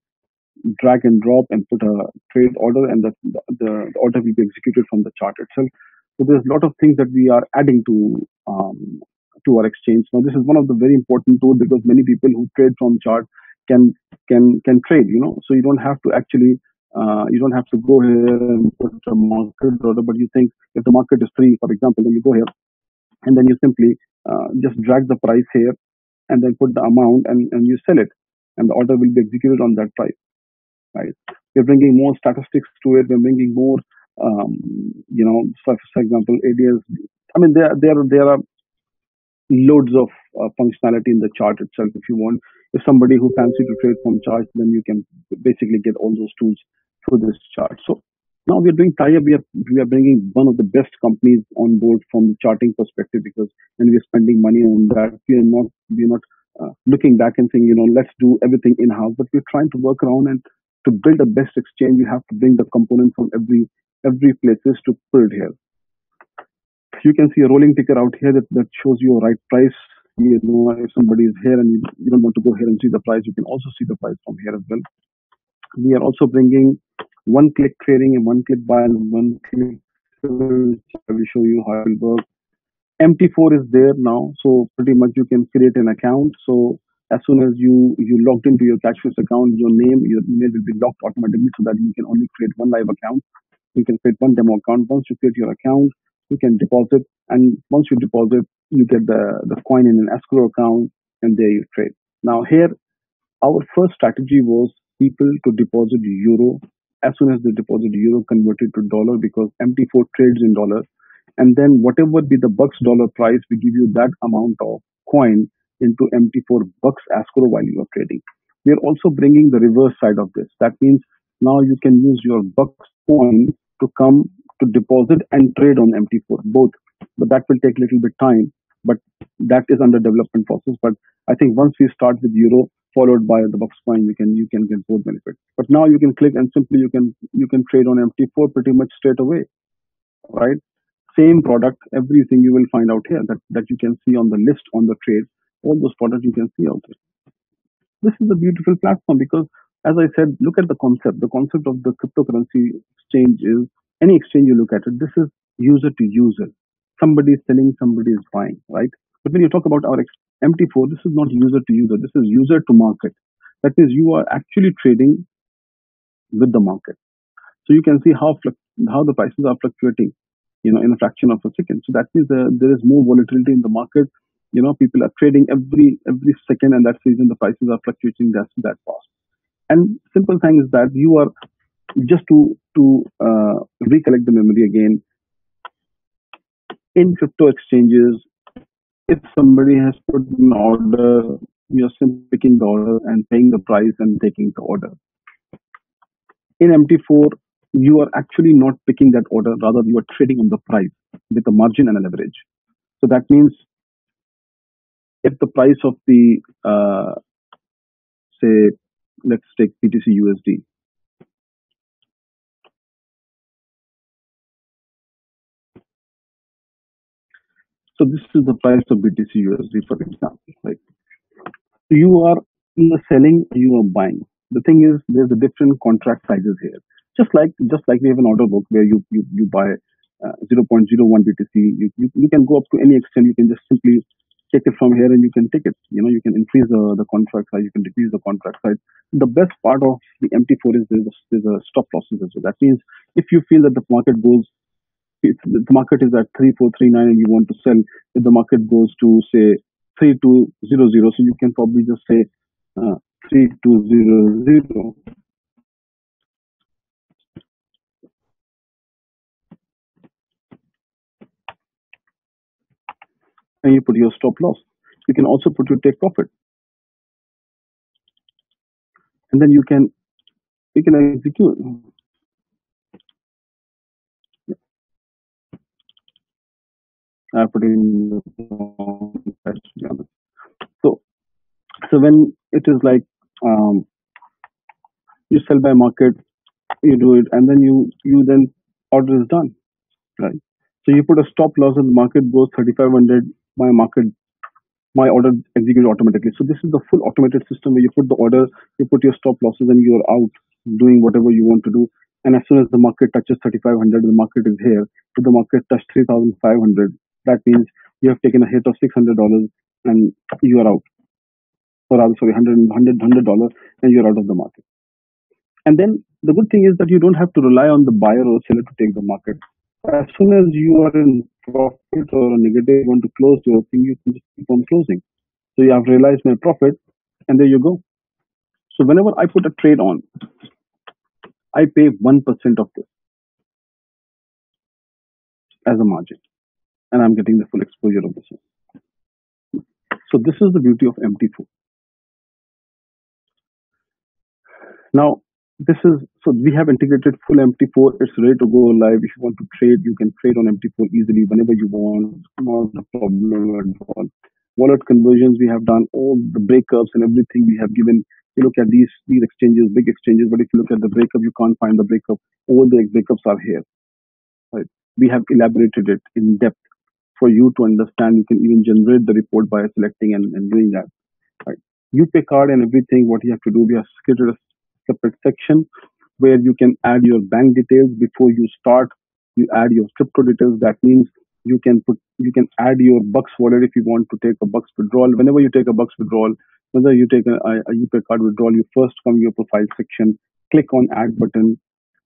drag and drop and put a trade order, and the order will be executed from the chart itself. So there's a lot of things that we are adding to our exchange. Now this is one of the very important tools because many people who trade from chart can can trade. So you don't have to go here and put a market order, but you think if the market is 3, for example, then you go here and then you simply just drag the price here and then put the amount and you sell it, and the order will be executed on that price, right? We're bringing more statistics to it. We're bringing more, for example, ADS. I mean, there are loads of functionality in the chart itself. If you want, if somebody who fancy to trade from charts, then you can basically get all those tools through this chart. So now we are doing tie-up. We are bringing one of the best companies on board from the charting perspective, because when we are spending money on that, we are not looking back and saying, let's do everything in house. But we're trying to work around, and to build the best exchange, you have to bring the components from every places to build here. You can see a rolling ticker out here that shows you a right price. If somebody is here and you don't want to go here and see the price, you can also see the price from here as well. We are also bringing one-click trading and one-click buy and one-click sell. I will show you how it will work. MT4 is there now, so pretty much you can create an account. So as soon as you logged into your Cashflow account, your email will be locked automatically, so that you can only create one live account. You can create one demo account. Once you create your account, you can deposit, and once you deposit, you get the coin in an escrow account, and there you trade. Now here, our first strategy was people to deposit euro. As soon as they deposit euro, convert it to dollar, because MT4 trades in dollar, and then whatever be the bucks dollar price, we give you that amount of coin into MT4 bucks escrow while you are trading. We are also bringing the reverse side of this. That means now you can use your bucks coin to come to deposit and trade on MT4 both, but that will take a little bit time. But that is under development process. But I think once we start with euro followed by the Buxcoin, you can get both benefits. But now you can click and simply you can trade on MT4 pretty much straight away, right? Same product, everything you will find out here that you can see on the list on the trade. All those products you can see out there. This is a beautiful platform because, as I said, look at the concept. The concept of the cryptocurrency exchange is any exchange you look at it. This is user to user. Somebody is selling, somebody is buying, right? But when you talk about our MT4, this is not user to user. This is user to market. That means you are actually trading with the market. So you can see how the prices are fluctuating, in a fraction of a second. So that means there is more volatility in the market. People are trading every second, and that's the reason the prices are fluctuating that fast. And simple thing is that you are just to recollect the memory again. In crypto exchanges, if somebody has put an order, you're simply picking the order and paying the price and taking the order. In MT4, you are actually not picking that order, rather you are trading on the price with a margin and a leverage. So that means if the price of the say, let's take BTC USD. So this is the price of BTC USD, for example. Right? So you are either selling or you are buying. The thing is, there's a different contract sizes here. Just like we have an order book where you buy 0.01 BTC, you can go up to any extent. You can just simply take it from here and you can take it. You can increase the contract size, you can decrease the contract size. The best part of the MT4 is there's a stop losses as well. That means if you feel that the market goes, if the market is at 3439 and you want to sell, if the market goes to say 3200, so you can probably just say 3200 and you put your stop loss. You can also put your take profit, and then you can execute. I put in the wrong price, to be honest. So so when it is like you sell by market, you do it, and then you then order is done, right? So you put a stop loss and the market goes 3500. My order executes automatically. So this is the full automated system where you put the order, you put your stop losses, and you're out doing whatever you want to do. And as soon as the market touches 3500, the market is here. If the market touched 3500, that means you have taken a hit of $600 and you are out. Or rather, sorry, $100 and you're out of the market. And then the good thing is that you don't have to rely on the buyer or seller to take the market. As soon as you are in profit or a negative, you want to close your thing, you can just keep on closing. So you have realized my profit, and there you go. So whenever I put a trade on, I pay 1% of this as a margin, and I'm getting the full exposure of this one. So this is the beauty of MT4. Now, this is so we have integrated full MT4. It's ready to go live. If you want to trade, you can trade on MT4 easily whenever you want. Not a problem at all. Wallet conversions we have done, all the breakups and everything we have given. You look at these exchanges, big exchanges, but if you look at the breakup, you can't find the breakup. All the breakups are here. Right? We have elaborated it in depth for you to understand. You can even generate the report by selecting and doing that. Right? UpayCard and everything. What you have to do, we have created a separate section where you can add your bank details before you start. You add your crypto details. That means you can add your Bucks wallet if you want to take a Bucks withdrawal. Whenever you take a Bucks withdrawal, whether you take a UpayCard withdrawal, you first come your profile section, click on add button,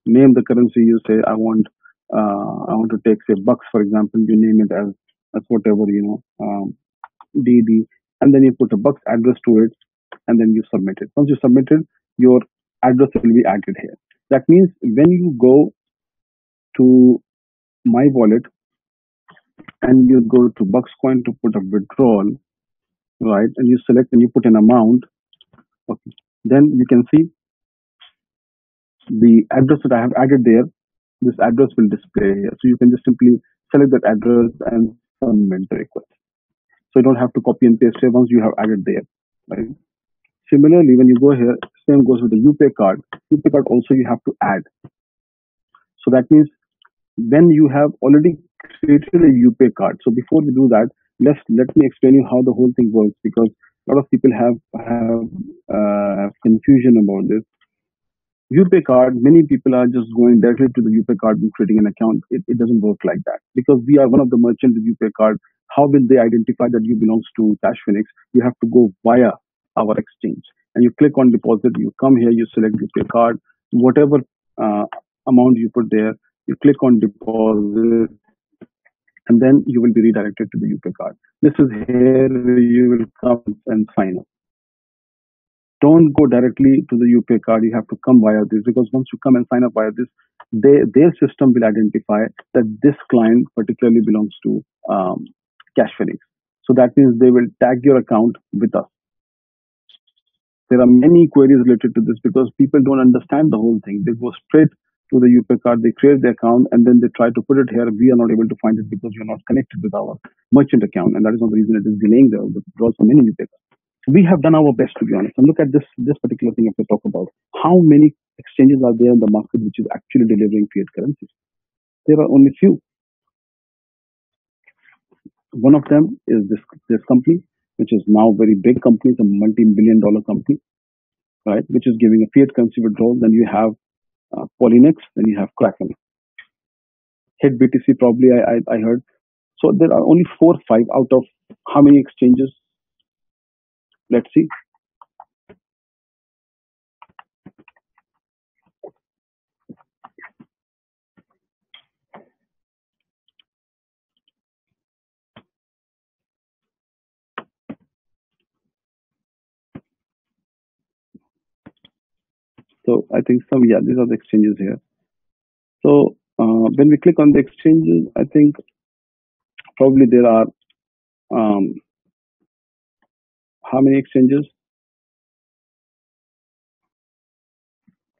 name the currency. You say I want to take say Bucks, for example. You name it as whatever DD, and then you put a Bucks address to it, and then you submit it. Once you submit it, your address will be added here. That means when you go to my wallet and you go to Buxcoin to put a withdrawal, right, and you select and you put an amount, okay, then you can see the address that I have added there. This address will display here. So you can just simply select that address and submit the request. So you don't have to copy and paste here once you have added there, right? Similarly, when you go here, same goes with the UpayCard. UpayCard also you have to add. So that means when you have already created a UpayCard. So before we do that, let me explain you how the whole thing works, because a lot of people have confusion about this. UpayCard, many people are just going directly to the UpayCard and creating an account. It doesn't work like that, because we are one of the merchants with UpayCard. How will they identify that you belongs to Cash Phoenix? You have to go via our exchange, and you click on deposit. You come here, you select UpayCard, whatever amount you put there, you click on deposit, and then you will be redirected to the UpayCard. This is here where you will come and sign up. Don't go directly to the UpayCard. You have to come via this, because once you come and sign up via this, their system will identify that this client particularly belongs to Cash Phoenix. So that means they will tag your account with us. There are many queries related to this because people don't understand the whole thing. They go straight to the UPay card, they create the account, and then they try to put it here. We are not able to find it because you're not connected with our merchant account, and that is one of the reason it is delaying the withdrawals for many UPay cards. We have done our best, to be honest. And look at this particular thing if we talk about how many exchanges are there in the market which is actually delivering fiat currencies. There are only few. One of them is this company, which is now very big company, it's a multi-billion dollar company, right? Which is giving a fiat currency withdrawal. Then you have Polynex, then you have Kraken. Hit BTC probably I heard. So there are only 4 5 out of how many exchanges? Let's see. So I think some, yeah, these are the exchanges here. So when we click on the exchanges, I think probably there are um, how many exchanges?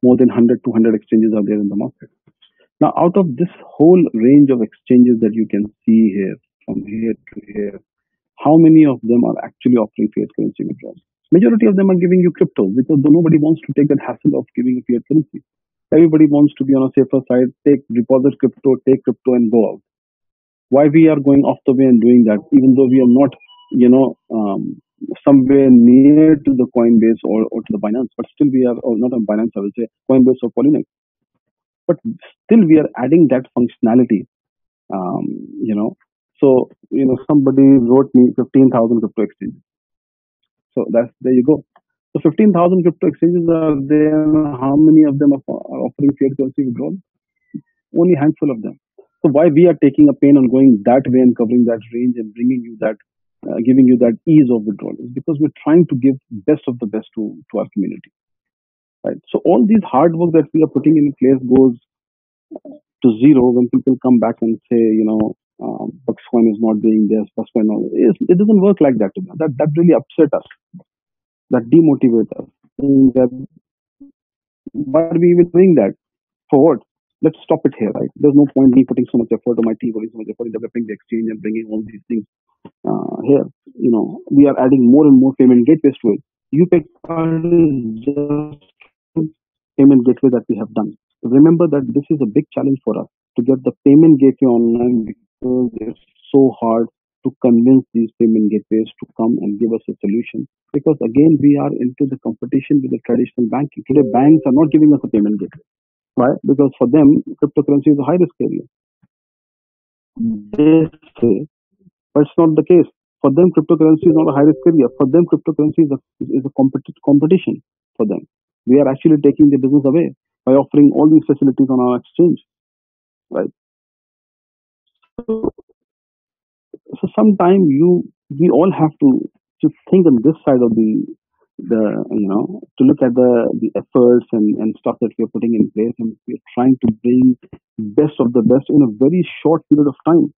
More than 100, 200 exchanges are there in the market. Now, out of this whole range of exchanges that you can see here, from here to here, how many of them are actually offering fiat currency withdrawals? Majority of them are giving you crypto because nobody wants to take that hassle of giving a fiat currency. Everybody wants to be on a safer side, take deposit crypto, take crypto and go out. Why we are going off the way and doing that, even though we are not, somewhere near to the Coinbase or to the Binance, but still we are, or not on Binance, I will say Coinbase or Polynex, but still we are adding that functionality. Um, you know, so somebody wrote me 15,000 crypto exchanges. So that's there you go. So 15,000 crypto exchanges are there. How many of them are offering fiat currency withdrawal? Only a handful of them. So why we are taking a pain on going that way and covering that range and bringing you that, giving you that ease of withdrawal is because we're trying to give best of the best to our community, right? So all these hard work that we are putting in place goes to zero when people come back and say, Buxcoin is not doing this, Buxcoin, it doesn't work like that. That really upset us. That demotivates us. That why are we even doing that? For what? Let's stop it here, right? There's no point me putting so much effort, or my team putting so much effort in developing the exchange and bringing all these things here. We are adding more and more payment gateways to it. UpayCard is just payment gateway that we have done. Remember that this is a big challenge for us to get the payment gateway online because it's so hard to convince these payment gateways to come and give us a solution. Because again, we are into the competition with the traditional banking. Today, banks are not giving us a payment gateway. Why? Because for them, cryptocurrency is a high risk area. They say, but it's not the case. For them, cryptocurrency is not a high risk area. For them, cryptocurrency is a competition for them. We are actually taking the business away by offering all these facilities on our exchange, right? So, so sometime we all have to think on this side of the to look at the efforts and stuff that we're putting in place, and we're trying to bring best of the best in a very short period of time.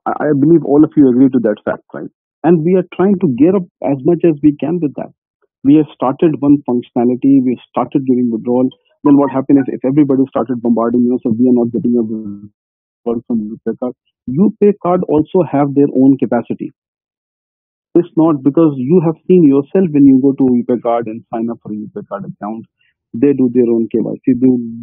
I believe all of you agree to that fact, right? And we are trying to gear up as much as we can with that. We have started one functionality, we have started giving withdrawal. Then what happened is if everybody started bombarding so we are not getting a withdrawal from UpayCard. UpayCard also have their own capacity. It's not because you have seen yourself when you go to UpayCard and sign up for a UpayCard account, they do their own KYC,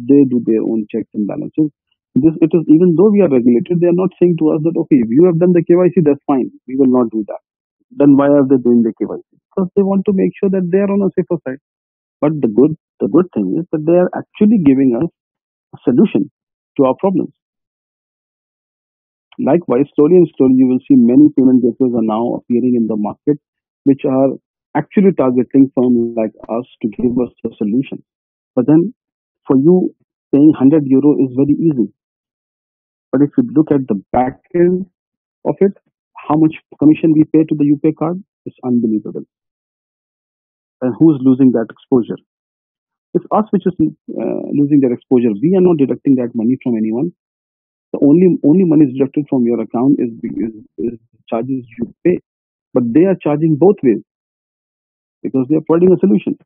they do their own checks and balances. It is even though we are regulated, they are not saying to us that okay, if you have done the KYC, that's fine. We will not do that. Then why are they doing the KYC? Because they want to make sure that they are on a safer side. But the good thing is that they are actually giving us a solution to our problems. Likewise, slowly and slowly, you will see many payment gateways are now appearing in the market, which are actually targeting firms like us to give us a solution. But then, for you, paying €100 is very easy. But if you look at the back end of it, how much commission we pay to the UpayCard is unbelievable. And who's losing that exposure? It's us which is losing that exposure. We are not deducting that money from anyone. The only money is deducted from your account is charges you pay. But they are charging both ways because they are providing a solution.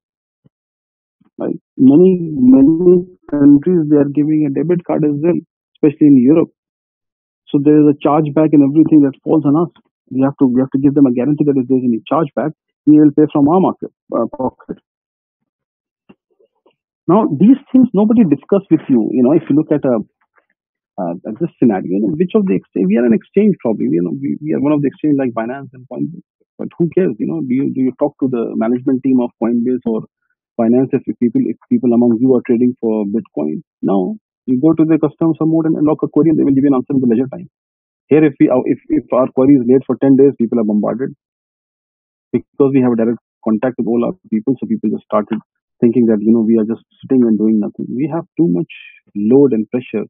Right? Many countries they are giving a debit card as well, especially in Europe. So there is a chargeback and everything that falls on us. We have to give them a guarantee that if there's any chargeback, we will pay from our pocket. Now these things nobody discuss with you. If you look at this scenario, which of the exchange we are an exchange probably. We are one of the exchange like Binance and Coinbase. But who cares? Do you talk to the management team of Coinbase or Binance if people among you are trading for Bitcoin? No, you go to the customer support and unlock a query and they will give you an answer in the leisure time. Here, if our query is late for 10 days, people are bombarded because we have a direct contact with all our people. So people just started thinking that we are just sitting and doing nothing. We have too much load and pressure.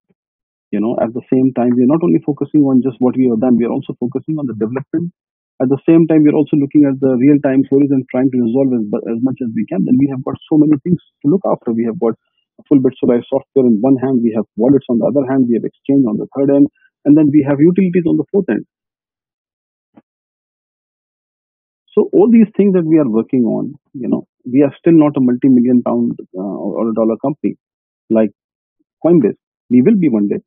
At the same time, we are not only focusing on just what we have done, we are also focusing on the development. At the same time, we are also looking at the real time queries and trying to resolve as much as we can. Then we have got so many things to look after. We have got a full bit Solar software in one hand, we have wallets on the other hand, we have exchange on the third end, and then we have utilities on the fourth end. So all these things that we are working on, we are still not a multi-million pound or a dollar company like Coinbase. We will be one day,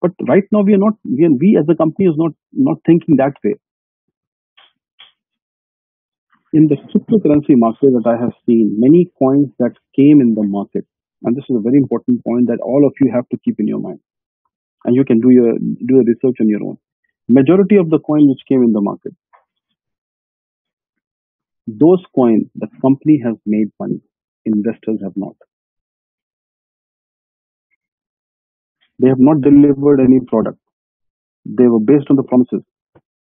but right now we are not. We as a company is not thinking that way. In the cryptocurrency market that I have seen, many coins that came in the market, and this is a very important point that all of you have to keep in your mind, and you can do a research on your own. Majority of the coin which came in the market, those coins the company has made money, investors have not. They have not delivered any product. They were based on the promises,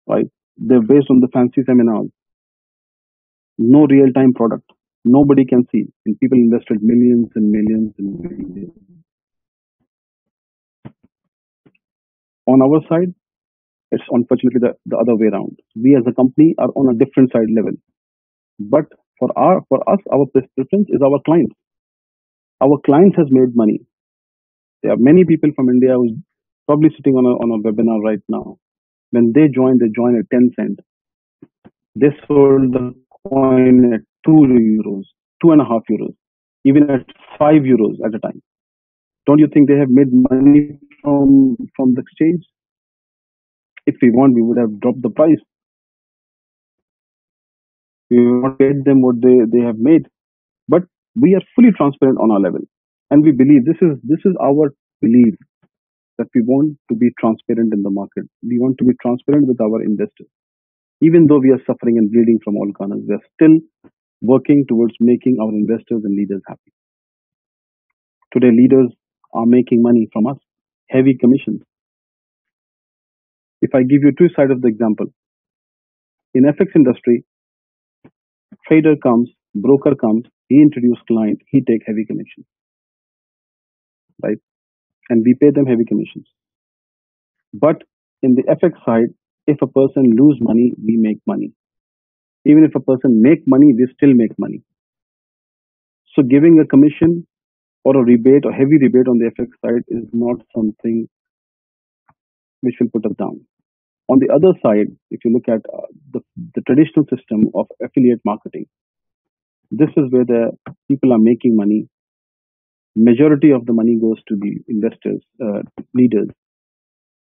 right? They're based on the fancy seminars. No real-time product. Nobody can see. And people invested millions and millions and millions. On our side, it's unfortunately the other way around. We as a company are on a different side level. But for us, our preference is our clients. Our clients has made money. There are many people from India who's probably sitting on a webinar right now. When they join at 10 cents. They sold the coin at 2 euros, 2.5 euros, even at 5 euros at a time. Don't you think they have made money from the exchange? If we want, we would have dropped the price. We would not paid them what they have made. But we are fully transparent on our level. And we believe this is our belief that we want to be transparent in the market. We want to be transparent with our investors. Even though we are suffering and bleeding from all corners, we are still working towards making our investors and leaders happy. Today, leaders are making money from us, heavy commissions. If I give you two sides of the example, in FX industry, trader comes, broker comes, he introduces client, he take heavy commissions, right? And we pay them heavy commissions. But in the FX side, if a person lose money, we make money. Even if a person make money, we still make money. So giving a commission or a rebate or heavy rebate on the FX side is not something which will put us down. On the other side, if you look at the traditional system of affiliate marketing, this is where the people are making money. Majority of the money goes to the investors, leaders.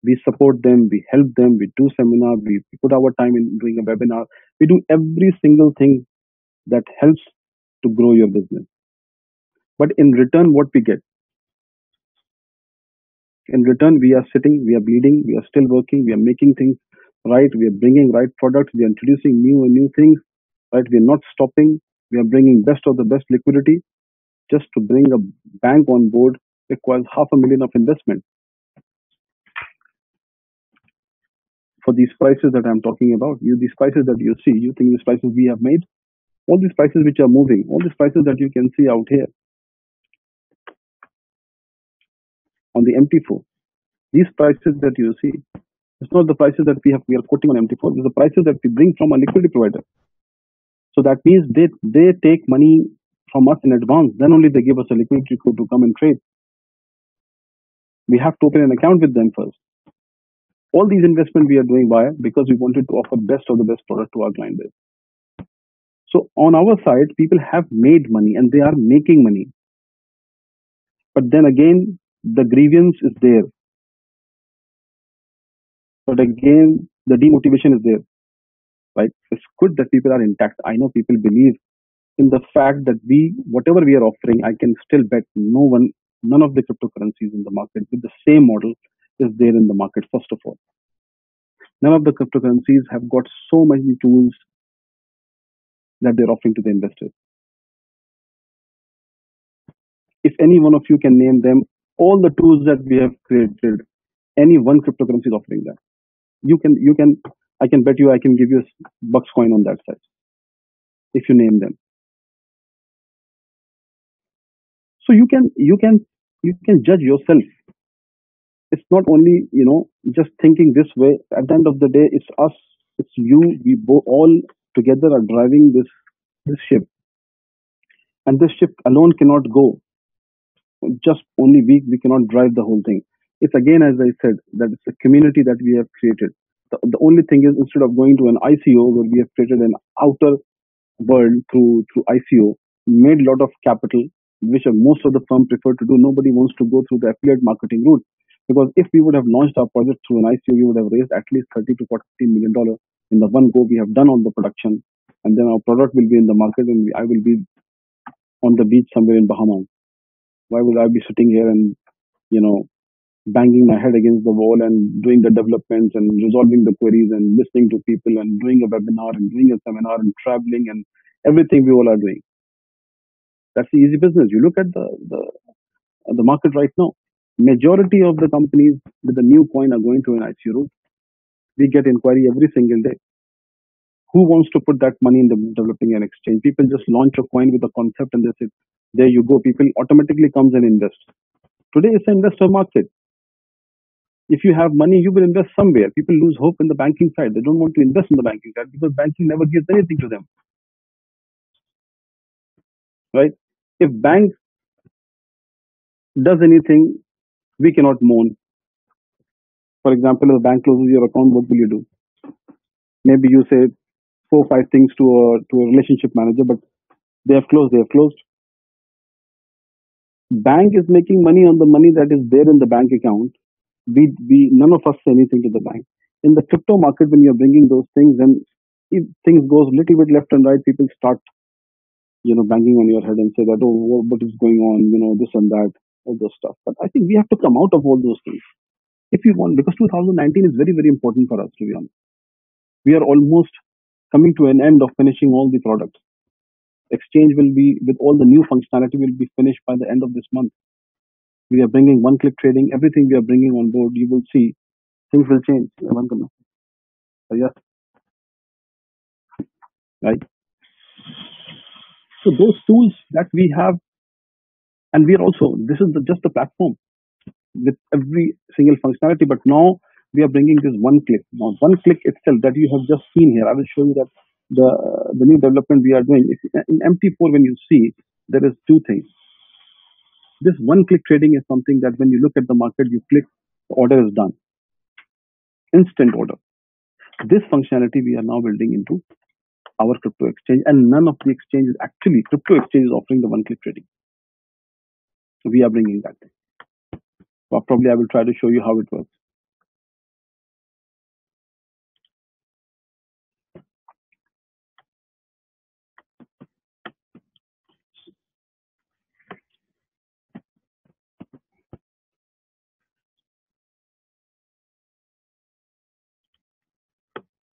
We support them, we help them, we do seminar, we put our time in doing a webinar. We do every single thing that helps to grow your business. But in return, what we get? In return, we are sitting, we are bleeding, we are still working, we are making things right, we are bringing right products, we are introducing new things, right? We are not stopping, we are bringing best of the best liquidity. Just to bring a bank on board requires $500,000 of investment. For these prices that I'm talking about, these prices that you see, you think these prices we have made? All these prices which are moving, all these prices that you can see out here on the MT4, these prices that you see, it's not the prices that we are quoting on MT4. These are the prices that we bring from a liquidity provider. So that means they take money from us in advance. Then only they give us a liquidity code to come and trade. We have to open an account with them first. All these investment we are doing why? Because we wanted to offer best of the best product to our client base. So on our side, people have made money and they are making money. But then again, the grievance is there. But again, the demotivation is there. Right? It's good that people are intact. I know people believe in the fact that whatever we are offering, I can still bet none of the cryptocurrencies in the market with the same model is there in the market. First of all, none of the cryptocurrencies have got so many tools that they're offering to the investors. If any one of you can name them, all the tools that we have created, any one cryptocurrency is offering that. I can bet you I can give you bucks coin on that side if you name them. So you can judge yourself. It's not only just thinking this way. At the end of the day, it's us, it's you. We both all together are driving this ship, and this ship alone cannot go. Just only we cannot drive the whole thing. It's again, as I said, that it's a community that we have created. The only thing is, instead of going to an ICO where we have created an outer world through ICO, made a lot of capital, which most of the firm prefer to do. Nobody wants to go through the affiliate marketing route, because if we would have launched our project through an ICO, we would have raised at least 30 to 40 million dollar in the one go. We have done on the production, and then our product will be in the market, and I will be on the beach somewhere in Bahamas. Why would I be sitting here and you know banging my head against the wall and doing the developments and resolving the queries and listening to people and doing a webinar and doing a seminar and traveling and everything we all are doing? That's the easy business. You look at the market right now. Majority of the companies with the new coin are going to an ICO route. We get inquiry every single day. Who wants to put that money in the developing an exchange? People just launch a coin with a concept and they say, there you go. People automatically comes and invest. Today it's an investor market. If you have money, you will invest somewhere. People lose hope in the banking side. They don't want to invest in the banking side because banking never gives anything to them. Right? If bank does anything, we cannot moan. For example, if the bank closes your account, what will you do? Maybe you say 4 or 5 things to a relationship manager, but they have closed. They have closed. Bank is making money on the money that is there in the bank account. We none of us say anything to the bank. In the crypto market, when you're bringing those things, then if things goes a little bit left and right, people start banging on your head and say that, oh, what is going on, this and that, all those stuff. But I think we have to come out of all those things if we want, because 2019 is very, very important for us, to be honest. We are almost coming to an end of finishing all the products. Exchange will be, with all the new functionality, will be finished by the end of this month. We are bringing one-click trading. Everything we are bringing on board, you will see things will change. Yeah. Right. So those tools that we have, and we are also, this is just the platform with every single functionality. But now we are bringing this one click. Now, one click itself that you have just seen here, I will show you that the new development we are doing. In MT4, when you see, there is two things. This one-click trading is something that when you look at the market, you click, the order is done. Instant order. This functionality we are now building into our crypto exchange, and none of the exchanges, actually, crypto exchange is offering the one-click trading. So we are bringing that thing. Well, probably I will try to show you how it works.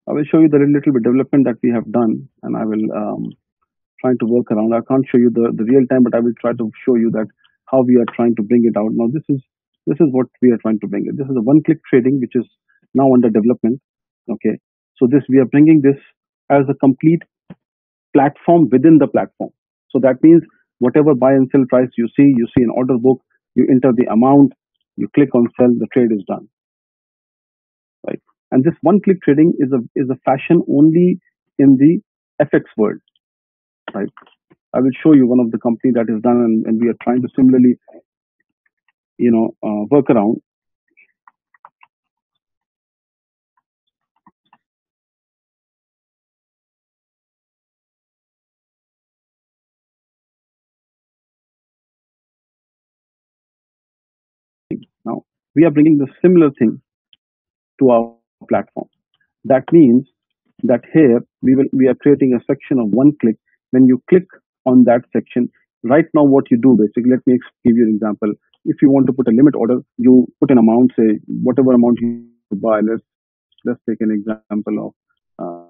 I will show you the little bit development that we have done, and I will try to work around. I can't show you the real time, but I will try to show you that how we are trying to bring it out. Now, this is what we are trying to bring it. This is a one-click trading, which is now under development. Okay, so we are bringing this as a complete platform within the platform. So that means whatever buy and sell price you see an order book, you enter the amount, you click on sell, the trade is done. Right. And this one-click trading is a fashion only in the FX world. Right. I will show you one of the company that is done, and we are trying to similarly. workaround. Now we are bringing the similar thing to our platform. That means that here we are creating a section of one click. When you click on that section, right now what you do basically, let me give you an example. If you want to put a limit order, you put an amount, say whatever amount you buy. Let's take an example of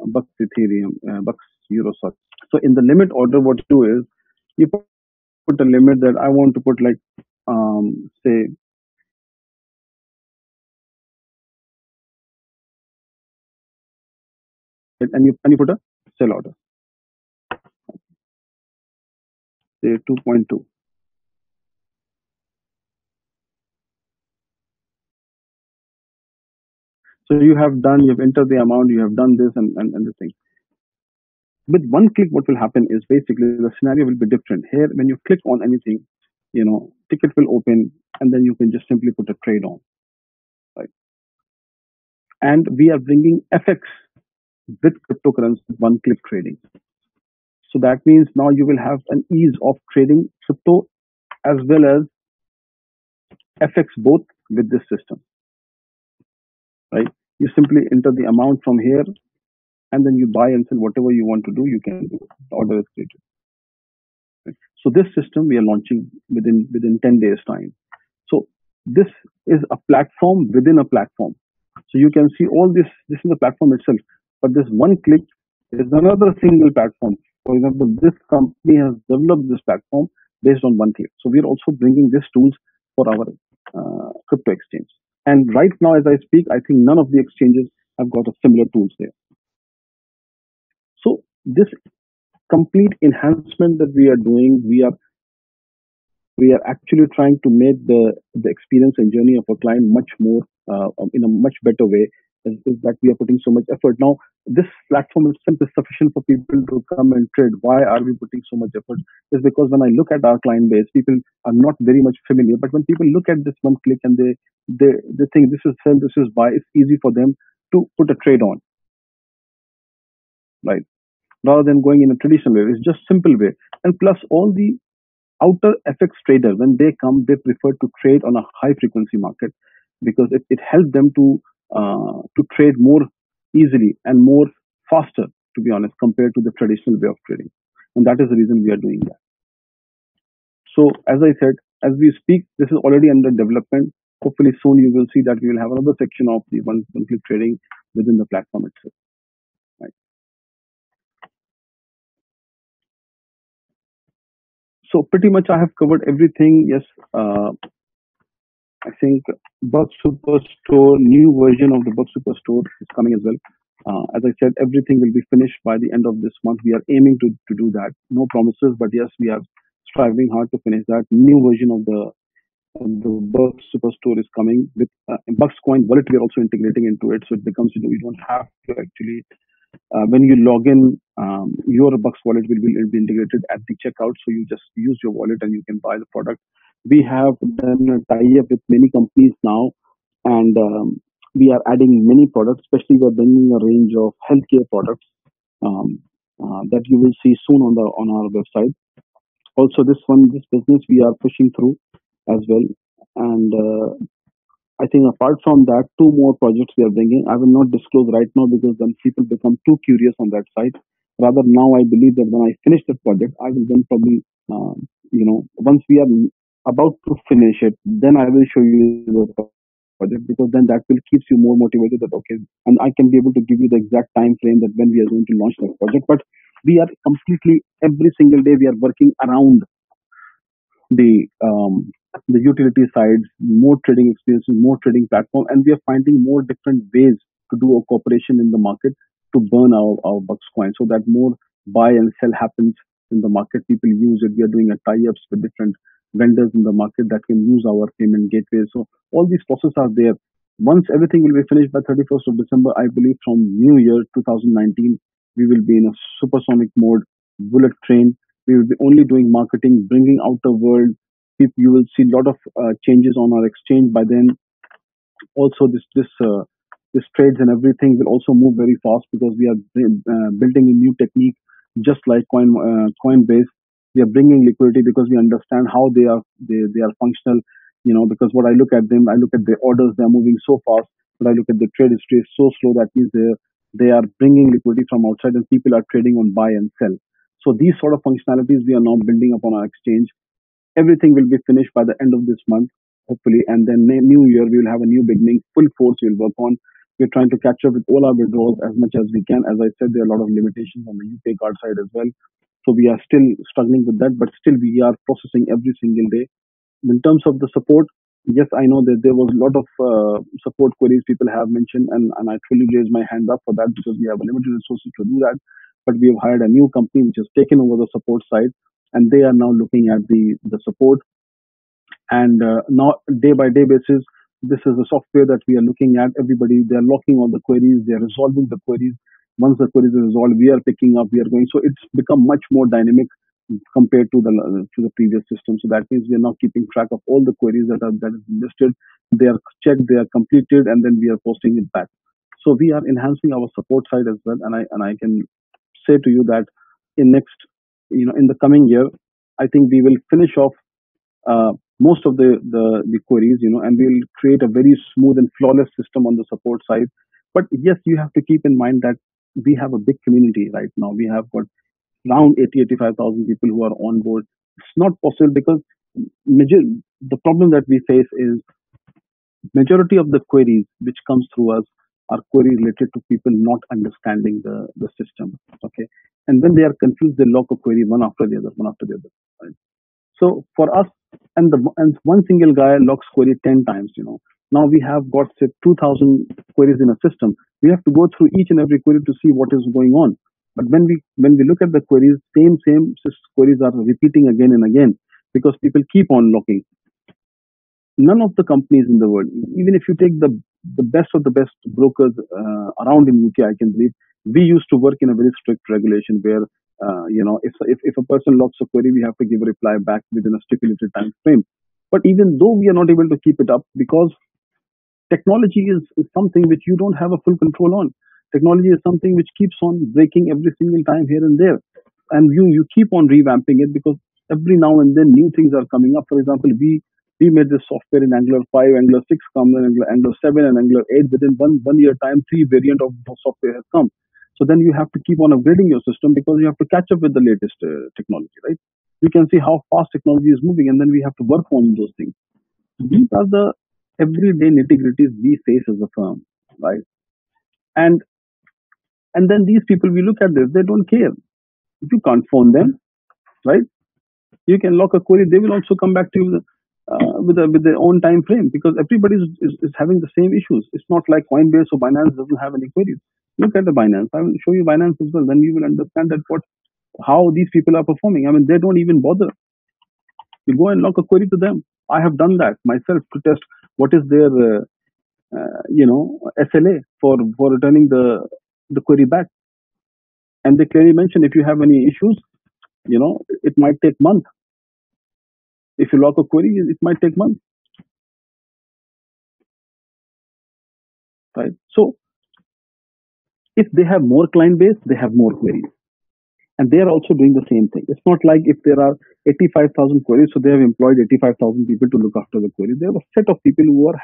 bucks Ethereum, bucks euro. Sorry. So in the limit order, what you do is you put a limit that I want to put like say, and you put a sell order, say 2.2. So you've entered the amount, you have done this and the thing. With one click, what will happen is basically the scenario will be different. Here, when you click on anything, ticket will open, and then you can just simply put a trade on, right? And we are bringing FX with cryptocurrency one click trading. So that means now you will have an ease of trading crypto as well as FX both with this system, right? You simply enter the amount from here, and then you buy and sell whatever you want to do. You can do. The order is created. Right? So this system we are launching within 10 days time. So this is a platform within a platform. So you can see all this. This is the platform itself, but this one click is another single platform. For example, this company has developed this platform based on one click. So we are also bringing these tools for our crypto exchange. And right now, as I speak, I think none of the exchanges have got a similar tools there. So this complete enhancement that we are doing, we are actually trying to make the experience and journey of a client much more in a much better way. Is that we are putting so much effort now. This platform is simply sufficient for people to come and trade. Why are we putting so much effort? Is because when I look at our client base, people are not very much familiar. But when people look at this one click and they think this is sell, this is buy, it's easy for them to put a trade on, right? Rather than going in a traditional way, it's just simple way. And plus all the outer FX trader, when they come, they prefer to trade on a high frequency market because it helps them to trade more easily and more faster, to be honest, compared to the traditional way of trading. And that is the reason we are doing that. So as I said, as we speak, this is already under development. Hopefully soon you will see that we will have another section of the one click trading within the platform itself. Right. So pretty much I have covered everything. Yes, I think Bug Superstore, new version of the Bug Superstore is coming as well. As I said, everything will be finished by the end of this month. We are aiming to do that. No promises, but yes, we are striving hard to finish that. New version of the Bug Superstore is coming with Buxcoin wallet. We are also integrating into it, so it becomes you don't have to actually when you log in, your Bucks wallet will be integrated at the checkout. So you just use your wallet and you can buy the product. We have done a tie-up with many companies now, and we are adding many products. Especially, we are bringing a range of healthcare products that you will see soon on our website. Also, this business we are pushing through as well, and I think apart from that, two more projects we are bringing. I will not disclose right now because then people become too curious on that side. Rather, now I believe that when I finish the project, I will then probably, once we are about to finish it, then I will show you the project because then that will keeps you more motivated that okay, and I can be able to give you the exact time frame that when we are going to launch that project. But we are completely every single day we are working around the utility sides, more trading experiences, more trading platform, and we are finding more different ways to do a cooperation in the market to burn our bucks coin so that more buy and sell happens in the market. People use it. We are doing a tie-ups with different vendors in the market that can use our payment gateway. So all these processes are there. Once everything will be finished by 31st of December, I believe from New Year 2019, we will be in a supersonic mode, bullet train. We will be only doing marketing, bringing out the world You will see a lot of changes on our exchange by then. Also, this trades and everything will also move very fast because we are building a new technique, just like Coinbase. We are bringing liquidity because we understand how they are functional. Because what I look at them, I look at the orders, they are moving so fast, but I look at the trade history is so slow. That means they are bringing liquidity from outside and people are trading on buy and sell. So these sort of functionalities we are now building upon our exchange. Everything will be finished by the end of this month, hopefully, and then new year we will have a new beginning. Full force we'll work on. We're trying to catch up with all our withdrawals as much as we can. As I said, there are a lot of limitations on the UpayCard side as well. So we are still struggling with that, but still we are processing every single day. In terms of the support, yes, I know that there was a lot of support queries people have mentioned, and I truly raise my hand up for that because we have limited resources to do that. But we have hired a new company which has taken over the support side, and they are now looking at the support. And now, day by day basis, this is the software that we are looking at. Everybody, they are locking all the queries, they are resolving the queries. Once the queries are resolved, we are picking up, we are going. So it's become much more dynamic compared to the previous system. So that means we are now keeping track of all the queries that is listed. They are checked, they are completed, and then we are posting it back. So we are enhancing our support side as well. And I can say to you that in next, in the coming year, I think we will finish off most of the queries, and we'll create a very smooth and flawless system on the support side. But yes, you have to keep in mind that we have a big community right now. We have got around 85,000 people who are on board. It's not possible because major, the problem that we face is majority of the queries which comes through us are queries related to people not understanding the system. Okay. And when they are confused, they lock a query one after the other, one after the other. Right? So for us, and one single guy locks query 10 times. Now we have got say 2,000 queries in a system. We have to go through each and every query to see what is going on. But when we look at the queries, same queries are repeating again and again because people keep on locking. None of the companies in the world, even if you take the best of the best brokers around in UK, I can believe we used to work in a very strict regulation where if a person locks a query, we have to give a reply back within a stipulated time frame. But even though we are not able to keep it up because technology is something which you don't have a full control on. Technology is something which keeps on breaking every single time here and there, and you keep on revamping it because every now and then new things are coming up. For example, we made this software in Angular 5, Angular 6 come, Angular 7, and Angular 8. Within one year time, three variant of the software has come. So then you have to keep on upgrading your system because you have to catch up with the latest technology, right? You can see how fast technology is moving, and then we have to work on those things. These are the everyday nitty-gritties we face as a firm, right? And and then these people, we look at this, they don't care. If you can't phone them, right? You can lock a query, they will also come back to you with their own time frame because everybody is having the same issues. It's not like Coinbase or Binance doesn't have any queries. Look at the Binance. I will show you Binance as well. Then you will understand that how these people are performing. I mean, they don't even bother. You go and lock a query to them. I have done that myself to test what is their SLA for returning the query back. And they clearly mention if you have any issues, it might take months. If you lock a query, it might take months, right? So if they have more client base, they have more queries. And they are also doing the same thing. It's not like if there are 85,000 queries, so they have employed 85,000 people to look after the queries. They have a set of people who are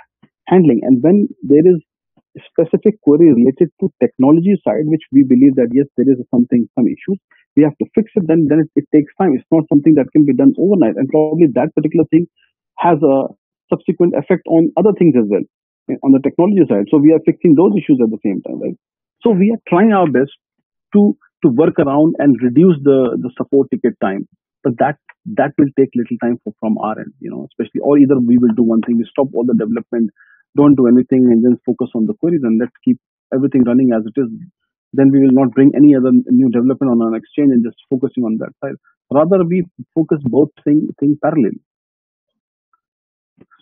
handling. And when there is a specific query related to technology side, which we believe that yes, there is some issues, we have to fix it, then it takes time. It's not something that can be done overnight. And probably that particular thing has a subsequent effect on other things as well on the technology side. So we are fixing those issues at the same time, right? So we are trying our best to work around and reduce the support ticket time. But that will take little time from our end, especially, or either we will do one thing, we stop all the development, don't do anything, and then focus on the queries and let's keep everything running as it is. Then we will not bring any other new development on an exchange and just focusing on that side. Rather, we focus both things parallel.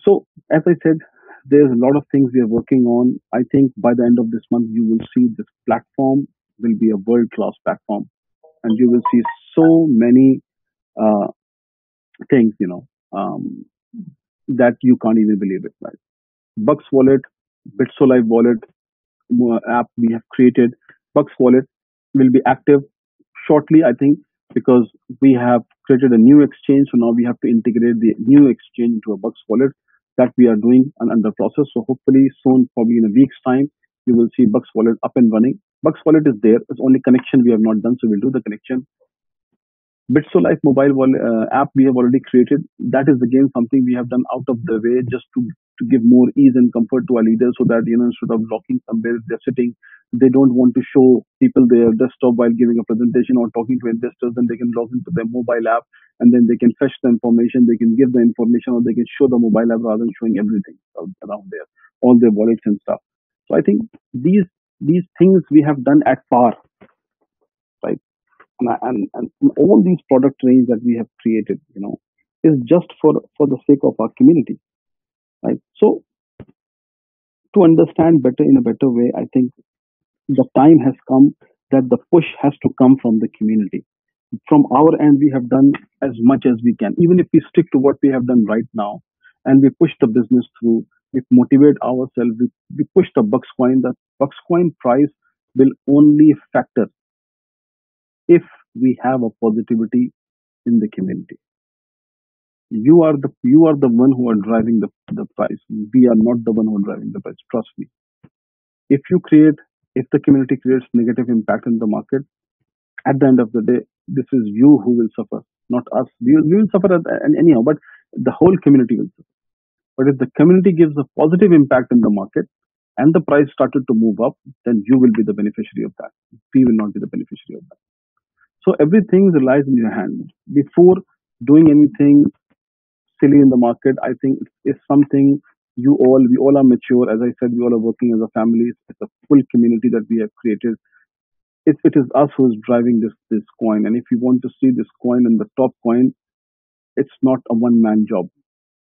So, as I said, there's a lot of things we are working on. I think by the end of this month, you will see this platform will be a world-class platform, and you will see so many uh, things. um, that you can't even believe it. Right? Bucks Wallet, BitSolive Wallet app we have created. Bucks Wallet will be active shortly, I think, because we have created a new exchange. So now we have to integrate the new exchange into a Bucks Wallet that we are doing and under process. So hopefully soon, probably in a week's time, you will see Bucks Wallet up and running. Bucks Wallet is there. It's only connection we have not done, so we'll do the connection. BitSolife mobile wallet, app we have already created. That is again something we have done out of the way just to give more ease and comfort to our leaders so that, instead of blocking somewhere they're sitting, they don't want to show people their desktop while giving a presentation or talking to investors, then they can log into their mobile app and then they can fetch the information, they can give the information or they can show the mobile app rather than showing everything around there, all their wallets and stuff. So I think these things we have done at par, right? And all these product range that we have created, is just for the sake of our community, right? So to understand better in a better way, I think the time has come that the push has to come from the community. From our end, we have done as much as we can, even if we stick to what we have done right now, and we push the business through. We motivate ourselves. We push the Bucks coin. The Bucks coin price will only factor if we have a positivity in the community. You are the one who are driving the price. We are not the one who are driving the price. Trust me. If you create, if the community creates negative impact in the market, at the end of the day, this is you who will suffer, not us. We will suffer anyhow, but the whole community will suffer. But if the community gives a positive impact in the market and the price started to move up, then you will be the beneficiary of that. We will not be the beneficiary of that. So everything relies in your hand. Before doing anything silly in the market, I think it's something we all are mature. As I said, we all are working as a family. It's a full community that we have created. It is us who is driving this coin. And if you want to see this coin in the top coin, it's not a one man job.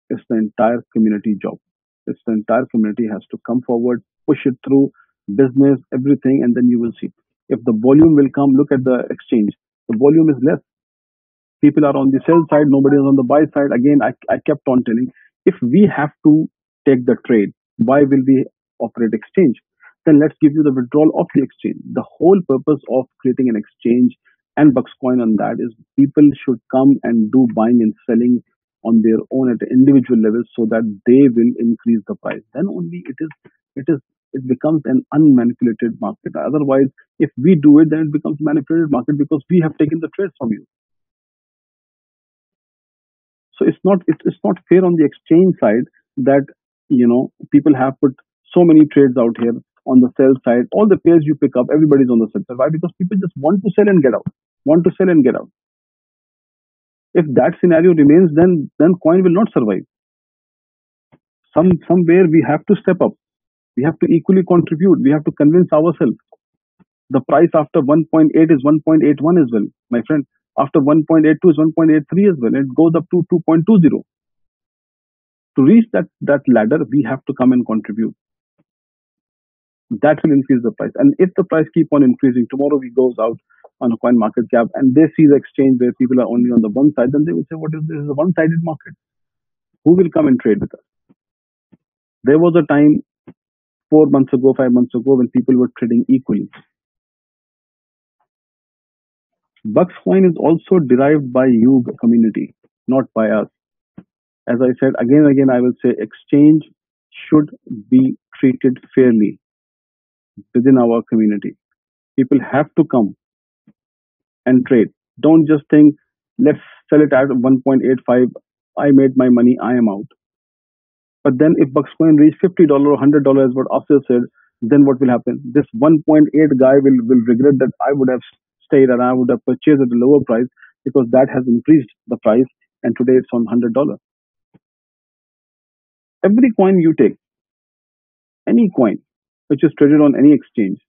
It's the entire community job. It's the entire community has to come forward, push it through business, everything, and then you will see. If the volume will come, look at the exchange. The volume is less. People are on the sell side, nobody is on the buy side. Again, I kept on telling, if we have to take the trade, why will we operate exchange? Then let's give you the withdrawal of the exchange. The whole purpose of creating an exchange and Buxcoin on that is people should come and do buying and selling on their own at an individual level so that they will increase the price. Then only it becomes an unmanipulated market. Otherwise, if we do it, then it becomes manipulated market because we have taken the trades from you. So it's not fair on the exchange side that people have put so many trades out here on the sell side. All the pairs you pick up, everybody's on the sell side. Why? Because people just want to sell and get out. Want to sell and get out. If that scenario remains, then coin will not survive. Somewhere we have to step up. We have to equally contribute. We have to convince ourselves. The price after 1.8 is 1.81 as well, my friend. After 1.82 is 1.83 as well. It goes up to 2.20. To reach that ladder, we have to come and contribute. That will increase the price. And if the price keep on increasing, tomorrow we goes out on a coin market cap and they see the exchange where people are only on the one side, then they will say, what is this? This is a one-sided market. Who will come and trade with us? There was a time 4 months ago, 5 months ago, when people were trading equally. Bucks coin is also derived by you, the community, not by us. As I said, again and again, I will say exchange should be treated fairly within our community. People have to come and trade. Don't just think, let's sell it at 1.85. I made my money, I am out. But then if Buxcoin reach $50 or $100, as what Asir said, then what will happen? This 1.8 guy will regret that I would have stayed and I would have purchased at a lower price because that has increased the price and today it's on $100. Every coin you take, any coin which is traded on any exchange,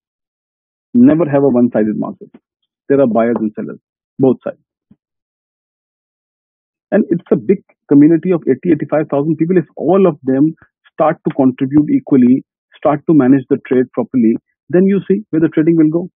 never have a one-sided market. There are buyers and sellers, both sides. And it's a big community of 85,000 people. If all of them start to contribute equally, start to manage the trade properly, then you see where the trading will go.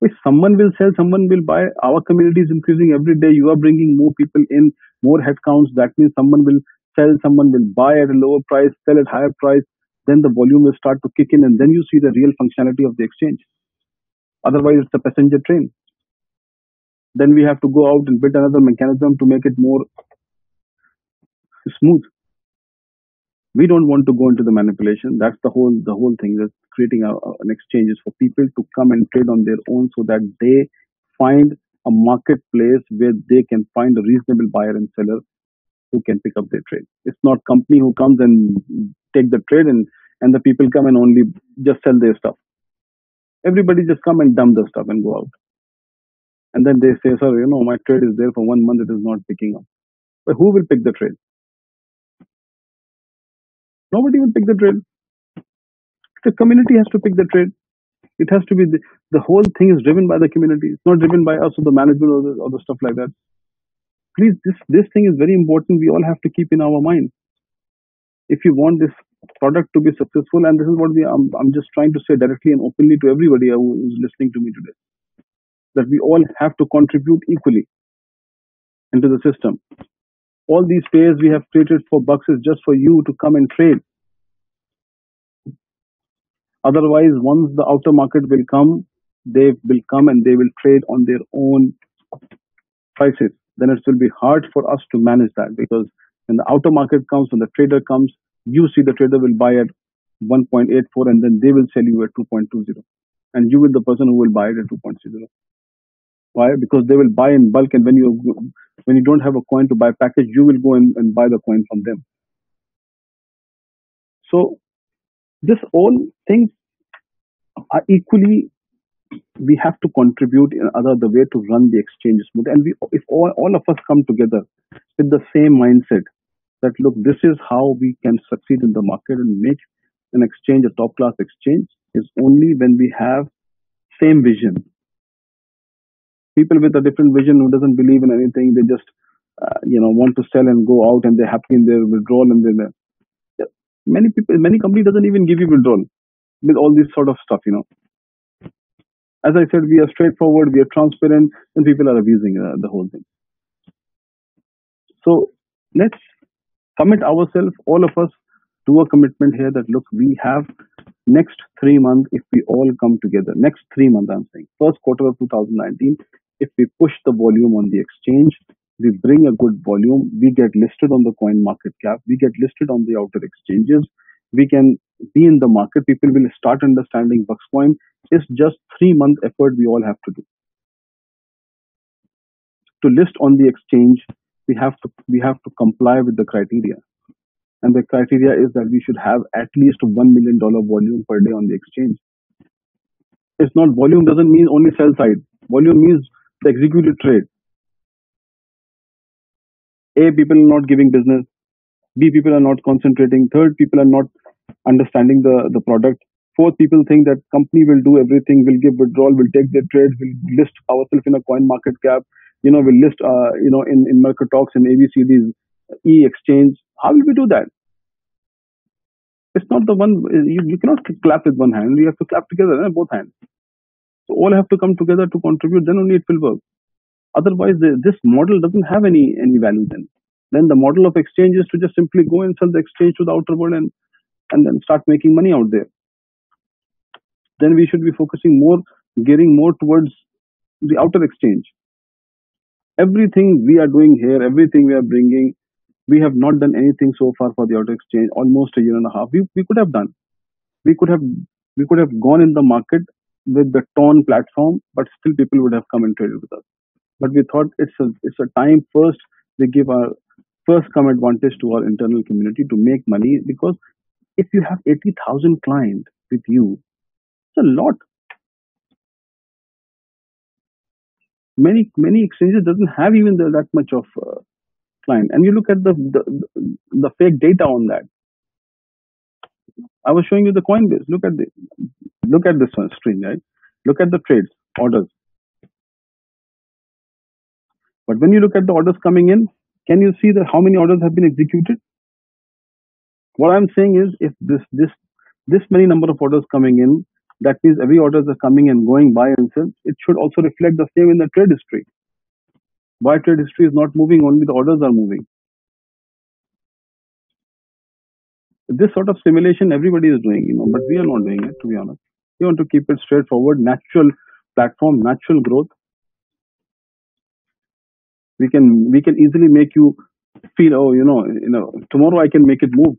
If someone will sell, someone will buy. Our community is increasing every day. You are bringing more people in. More headcounts, that means someone will sell, someone will buy at a lower price, sell at higher price. Then the volume will start to kick in, and then you see the real functionality of the exchange. Otherwise, it's a passenger train. Then we have to go out and build another mechanism to make it more smooth. We don't want to go into the manipulation. That's the whole thing. That's creating an exchange is for people to come and trade on their own, so that they find a marketplace where they can find a reasonable buyer and seller who can pick up their trade. It's not company who comes and take the trade, and the people come and only just sell their stuff. Everybody just come and dump the stuff and go out. And then they say, sir, my trade is there for 1 month, it is not picking up. But who will pick the trade? Nobody will pick the trade. The community has to pick the trade. It has to be the whole thing is driven by the community. It's not driven by us or the management or the stuff like that. Please, this thing is very important. We all have to keep in our mind. If you want this product to be successful, and this is what I'm just trying to say directly and openly to everybody who is listening to me today, that we all have to contribute equally into the system. All these pairs we have created for Bucks is just for you to come and trade. Otherwise, once the outer market will come, they will come and they will trade on their own prices. Then it will be hard for us to manage that, because when the outer market comes, when the trader comes, you see the trader will buy at 1.84 and then they will sell you at 2.20. And you will the person who will buy it at 2.0. Why? Because they will buy in bulk, and when you don't have a coin to buy package, you will go and buy the coin from them. So this all things are equally, we have to contribute in the way to run the exchange smooth. And if all of us come together with the same mindset that look, this is how we can succeed in the market and make an exchange a top class exchange, is only when we have same vision. People with a different vision who doesn't believe in anything, they just want to sell and go out, and they're happy in their withdrawal, and then many companies doesn't even give you withdrawal with all this sort of stuff. As I said, we are straightforward, we are transparent, and people are abusing the whole thing. So let's commit ourselves, all of us, to a commitment here that look, we have next 3 months, if we all come together, next 3 months, I'm saying, first quarter of 2019, if we push the volume on the exchange, we bring a good volume, we get listed on the coin market cap, we get listed on the outer exchanges, we can be in the market, people will start understanding Buxcoin. It's just 3 month effort we all have to do. To list on the exchange, we have to comply with the criteria. And the criteria is that we should have at least $1 million volume per day on the exchange. It's not, volume doesn't mean only sell side. Volume means the executed trade. A, people are not giving business. B, people are not concentrating. Third, people are not understanding the product. Fourth, people think that company will do everything, will give withdrawal, will take their trades, will list ourselves in a coin market cap, will list, in Market Talks and ABCD's e-exchange. How will we do that? It's not the one, you cannot clap with one hand, you have to clap together, both hands. So all have to come together to contribute, then only it will work. Otherwise, this model doesn't have any value then. Then the model of exchange is to just simply go and sell the exchange to the outer world and then start making money out there. Then we should be focusing more, gearing more towards the outer exchange. Everything we are doing here, everything we are bringing, we have not done anything so far for the outer exchange, almost a year and a half. We could have done. We could have gone in the market with the Tone platform, but still people would have come and traded with us. But we thought it's a time first we give our first come advantage to our internal community to make money, because if you have 80,000 clients with you, it's a lot. Many exchanges doesn't have even that much of client, and you look at the fake data on that. I was showing you the Coinbase. Look at this one screen, right? Look at the trades, orders. But when you look at the orders coming in, can you see that how many orders have been executed? What I'm saying is, if this many number of orders coming in, that means every orders are coming and going, buy and sell. It should also reflect the same in the trade history. Why trade history is not moving? Only the orders are moving. This sort of simulation everybody is doing, but we are not doing it, to be honest. We want to keep it straightforward, natural platform, natural growth. We can easily make you feel, oh, tomorrow I can make it move.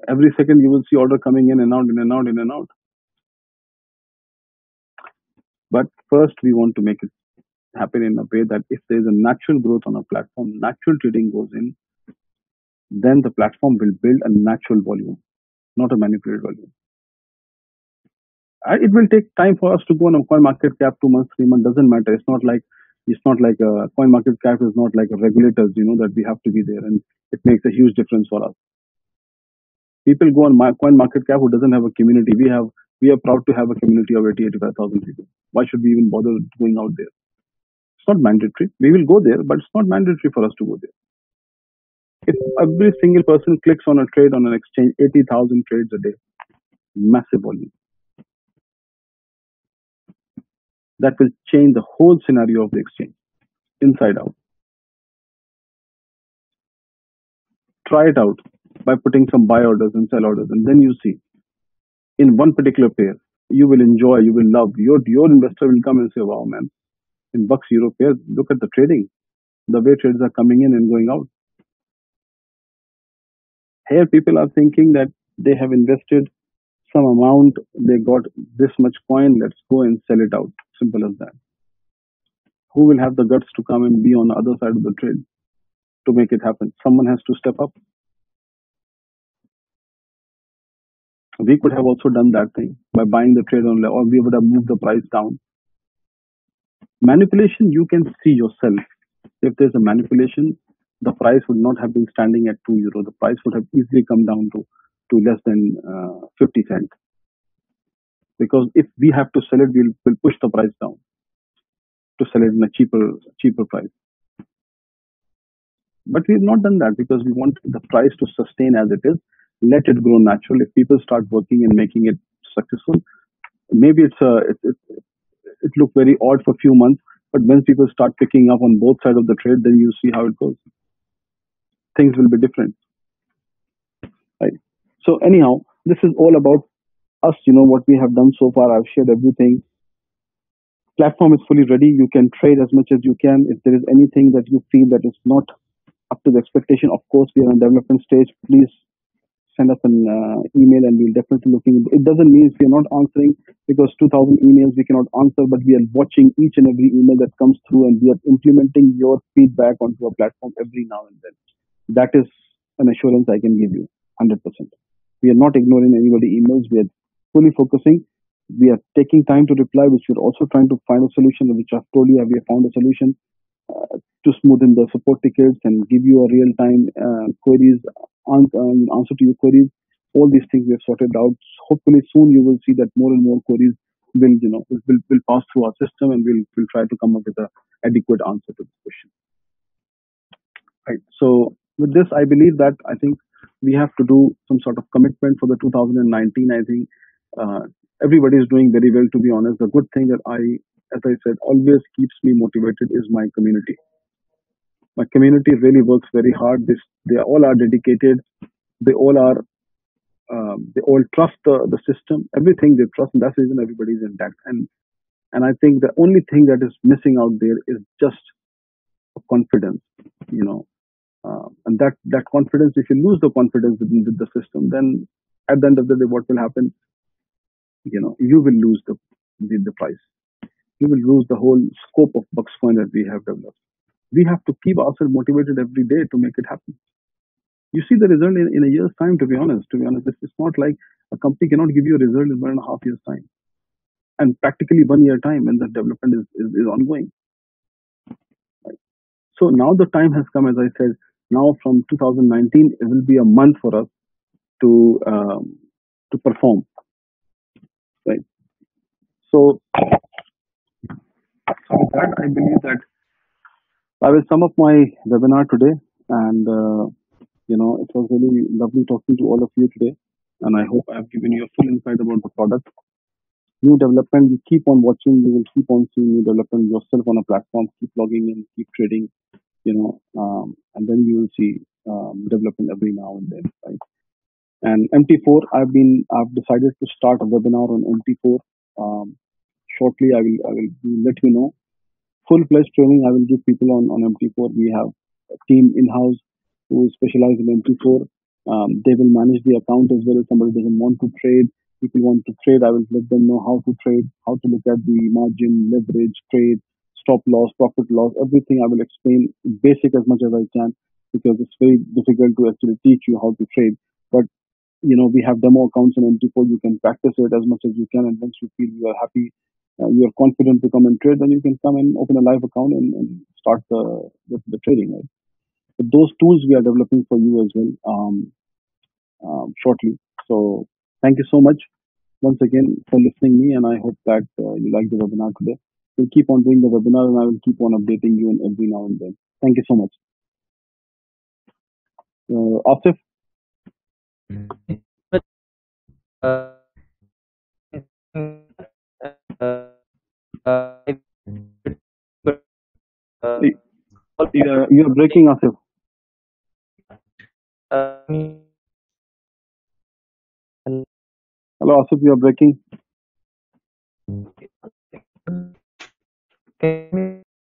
Every second you will see order coming in and out, in and out, in and out. But first we want to make it happen in a way that if there is a natural growth on a platform, natural trading goes in, then the platform will build a natural volume, not a manipulated volume. It will take time for us to go on a coin market cap, 2 months, 3 months, doesn't matter. It's not like a coin market cap is not like a regulators, that we have to be there, and it makes a huge difference for us. People go on coin market cap who doesn't have a community. We are proud to have a community of 85,000 people. Why should we even bother going out there? It's not mandatory. We will go there, but it's not mandatory for us to go there. If every single person clicks on a trade on an exchange, 80,000 trades a day, massive volume. That will change the whole scenario of the exchange, inside out. Try it out by putting some buy orders and sell orders, and then you see in one particular pair, you will enjoy, you will love. Your investor will come and say, "Wow, man! In Bucks Euro pair, look at the trading, the way trades are coming in and going out." Here, people are thinking that they have invested some amount, they got this much coin, let's go and sell it out. Simple as that. Who will have the guts to come and be on the other side of the trade to make it happen? Someone has to step up. We could have also done that thing by buying the trade only, or we would have moved the price down. Manipulation, you can see yourself. If there's a manipulation, the price would not have been standing at €2. The price would have easily come down to less than 50 cents. Because if we have to sell it, we'll push the price down to sell it in a cheaper price. But we've not done that because we want the price to sustain as it is. Let it grow naturally. If people start working and making it successful, maybe it look very odd for a few months, but when people start picking up on both sides of the trade, then you see how it goes. Things will be different, right? So anyhow, this is all about us. What we have done so far. I've shared everything. Platform is fully ready. You can trade as much as you can. If there is anything that you feel that is not up to the expectation, of course, we are in development stage. Please send us an email and we'll definitely look into it. It doesn't mean we are not answering because 2,000 emails we cannot answer, but we are watching each and every email that comes through and we are implementing your feedback onto our platform every now and then. That is an assurance I can give you, 100%. We are not ignoring anybody emails. We are fully focusing. We are taking time to reply, which we're also trying to find a solution, which I've told you we have found a solution to smoothen the support tickets and give you a real-time queries, answer to your queries. All these things we have sorted out. Hopefully soon you will see that more and more queries will pass through our system and we'll try to come up with an adequate answer to this question. Right. So with this, I believe that I think we have to do some sort of commitment for the 2019. I think everybody is doing very well, to be honest. The good thing that as I said, always keeps me motivated is my community. My community really works very hard. They all are dedicated. They all are. They all trust the system. Everything they trust, and that's the reason everybody is intact. And I think the only thing that is missing out there is just confidence. And that confidence. If you lose the confidence with the system, then at the end of the day, what will happen? You will lose the price. You will lose the whole scope of Buxcoin that we have developed. We have to keep ourselves motivated every day to make it happen. You see the result in a year's time, to be honest. It's not like a company cannot give you a result in 1.5 years' time. And practically 1 year time when the development is ongoing. Right. So now the time has come, as I said, now from 2019, it will be a month for us to perform. Right. So with that, I believe that I will sum up my webinar today, and it was really lovely talking to all of you today, and I hope I have given you a full insight about the product. new development. You keep on watching, you will keep on seeing new development yourself on a platform. Keep logging in, keep trading, and then you will see development every now and then, right? And MT4, I've decided to start a webinar on MT4. Um, Shortly, I will let you know. Full-fledged training I will give people on MT4. We have a team in-house who is specialized in MT4. They will manage the account as well. If somebody doesn't want to trade, people want to trade, I will let them know how to trade, how to look at the margin, leverage, trade, stop loss, profit loss, everything I will explain basic as much as I can, because it's very difficult to actually teach you how to trade. But we have demo accounts on MT4. You can practice it as much as you can, and once you feel you are happy, you are confident to come and trade, then you can come and open a live account and start the trading. Right? But those tools we are developing for you as well shortly. So thank you so much once again for listening me, and I hope that you like the webinar today. We'll keep on doing the webinar, and I will keep on updating you every now and then. Thank you so much. Asif, uh, uh, uh, you are breaking, Asif. uh, Hello, Asif, you are breaking. can